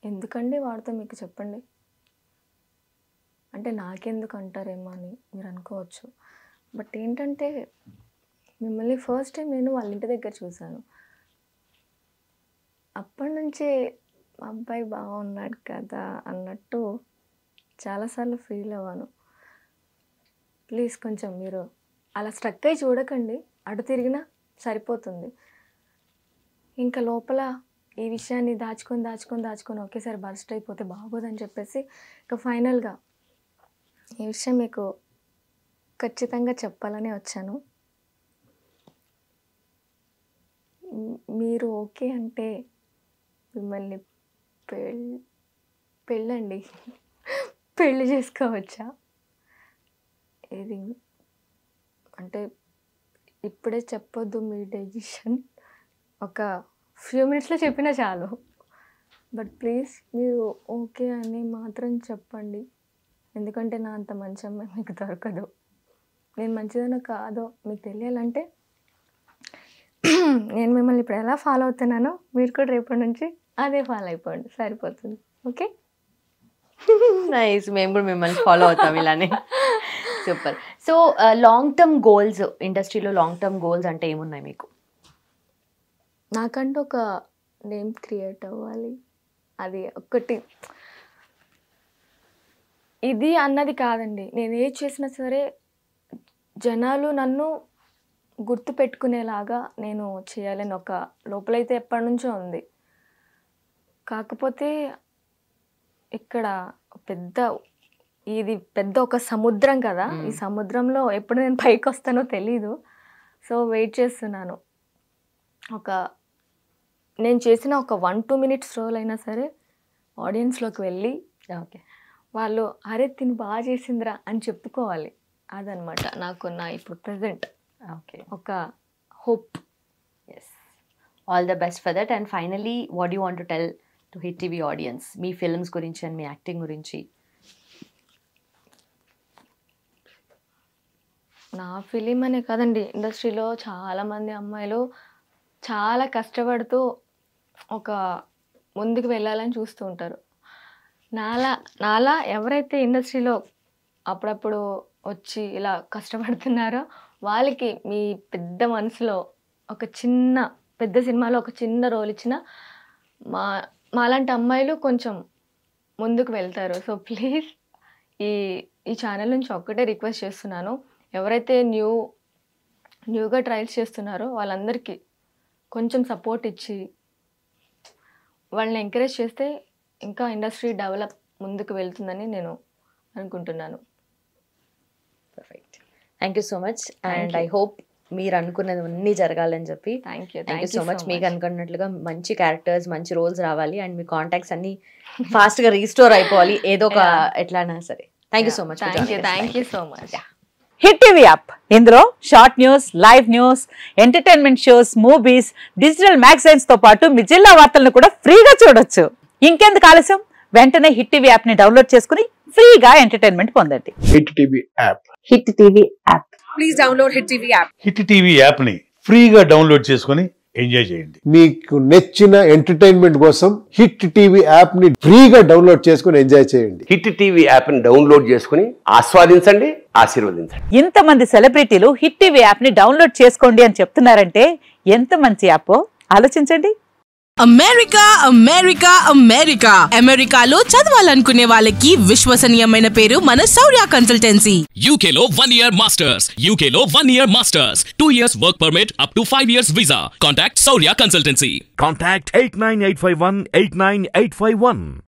ఎందుకండి వాడితో మీకు చెప్పండి, అంటే నాకెందుకు అంటారేమో అని మీరు అనుకోవచ్చు. బట్ ఏంటంటే మిమ్మల్ని ఫస్ట్ టైం నేను వాళ్ళ ఇంటి దగ్గర చూశాను. అప్పటి నుంచి అబ్బాయి బాగున్నాడు కదా అన్నట్టు చాలాసార్లు ఫీల్ అవ్వాను. ప్లీజ్ కొంచెం మీరు అలా స్ట్రక్ అయ్యి చూడకండి, అటు తిరిగినా సరిపోతుంది. ఇంకా లోపల ఈ విషయాన్ని దాచుకొని ఒకేసారి బర్స్ట్ అయిపోతే బాగోదని చెప్పేసి ఇంకా ఫైనల్గా ఈ విషయం మీకు ఖచ్చితంగా చెప్పాలని వచ్చాను. మీరు ఓకే అంటే మిమ్మల్ని పెళ్ళి చేసుకోవచ్చా? ఇది అంటే ఇప్పుడే చెప్పొద్దు, మీ డెసిషన్ ఒక ఫ్యూ మినిట్స్లో చెప్పినా చాలు. బట్ ప్లీజ్ మీరు ఓకే అని మాత్రం చెప్పండి, ఎందుకంటే నా అంత మంచి అమ్మాయి మీకు దొరకదు. నేను మంచిదనో కాదో మీకు తెలియాలంటే నేను మిమ్మల్ని ఇప్పుడు ఎలా ఫాలో అవుతున్నానో మీరు కూడా రేపటి నుంచి అదే ఫాలో అయిపోండి, సరిపోతుంది. ఓకే? నైస్, మేము కూడా మిమ్మల్ని ఫాలో అవుతాం ఇలానే. Super. So long term goals, ఇండస్ట్రీలో లాంగ్ టర్మ్ గోల్స్ అంటే ఏమున్నాయి మీకు? నాకంటూ ఒక నేమ్ క్రియేట్ అవ్వాలి, అది ఒక్కటి. ఇది అన్నది కాదండి, నేను ఏది చేసినా సరే జనాలు నన్ను గుర్తు పెట్టుకునేలాగా నేను చేయాలని ఒక లోపలైతే ఎప్పటి నుంచో ఉంది. కాకపోతే ఇక్కడ ఇది పెద్ద ఒక సముద్రం కదా, ఈ సముద్రంలో ఎప్పుడు నేను పైకి వస్తానో తెలీదు. సో వెయిట్ చేస్తున్నాను. నేను చేసిన ఒక 1-2 మినిట్స్ రోల్ అయినా సరే ఆడియన్స్లోకి వెళ్ళి ఓకే వాళ్ళు అరే తిని బాగా చేసిందిరా అని చెప్పుకోవాలి. అదనమాట నాకున్న ఇప్పుడు ప్రెజెంట్ ఓకే ఒక hope. Yes, all the best for that. And finally what you want to tell to hit TV audience, మీ ఫిల్మ్స్ గురించి అండ్ మీ యాక్టింగ్ గురించి? నా ఫిలిం అనే కాదండి, ఇండస్ట్రీలో చాలామంది అమ్మాయిలు చాలా కష్టపడుతూ ఒక ముందుకు వెళ్ళాలని చూస్తూ ఉంటారు. నాలా ఎవరైతే ఇండస్ట్రీలో అప్పుడప్పుడు వచ్చి ఇలా కష్టపడుతున్నారో వాళ్ళకి మీ పెద్ద మనసులో ఒక పెద్ద సినిమాలో ఒక చిన్న రోల్ ఇచ్చిన మాలాంటి అమ్మాయిలు కొంచెం ముందుకు వెళ్తారు. సో ప్లీజ్ ఈ ఛానల్ నుంచి ఒక్కటే రిక్వెస్ట్ చేస్తున్నాను, ఎవరైతే న్యూగా ట్రయల్స్ చేస్తున్నారో వాళ్ళందరికీ కొంచెం సపోర్ట్ ఇచ్చి వాళ్ళని ఎంకరేజ్ చేస్తే ఇంకా ఇండస్ట్రీ డెవలప్ ముందుకు వెళ్తుందని నేను అనుకుంటున్నాను. Perfect, thank you so much. And I hope మీరు అనుకున్నది అన్నీ జరగాలని చెప్పి. Thank you so much. మీకు అనుకున్నట్లుగా మంచి క్యారెక్టర్స్, మంచి రోల్స్ రావాలి అండ్ మీ కాంటాక్ట్స్ అన్ని ఫాస్ట్గా రీస్టోర్ అయిపోవాలి, ఏదో ఒక ఎట్లానా సరే. Thank you so much. Thank you so much. Hit TV app, ఇందులో short news, live news, entertainment shows, movies, digital magazines తో పాటు మీ జిల్లా వార్తలను కూడా ఫ్రీగా చూడొచ్చు. ఇంకెందుకు ఆలస్యం, వెంటనే హిట్ టీవీ యాప్ ని డౌన్లోడ్ చేసుకుని ఫ్రీగా ఎంటర్టైన్మెంట్ పొందండి. Hit TV app. Hit TV app. Please download hit TV app. Hit TV app ని ఫ్రీగా డౌన్లోడ్ చేసుకుని ఎంజాయ్ చేయండి. మీకు నచ్చిన ఎంటర్టైన్మెంట్ కోసం హిట్ టీవీ యాప్ ని ఫ్రీగా డౌన్లోడ్ చేసుకుని ఎంజాయ్ చేయండి. హిట్ టీవీ యాప్ ని డౌన్లోడ్ చేసుకుని ఆస్వాదించండి, ఆశీర్వదించండి. ఇంతమంది సెలబ్రిటీలు హిట్ టీవీ యాప్ ని డౌన్లోడ్ చేసుకోండి అని చెప్తున్నారంటే ఎంత మంచి యాప్ ఆలోచించండి. అమెరికా అమెరికా అమెరికా అమెరికాలో చదవాలనుకునే వాళ్ళకి విశ్వసనీయమైన పేరు మన శౌర్య కన్సల్టెన్సీ. UK లో 1 year masters, UK లో 1 year masters, 2 years work permit up to 5 years visa. Contact Saurya Consultancy. Contact 89851 89851.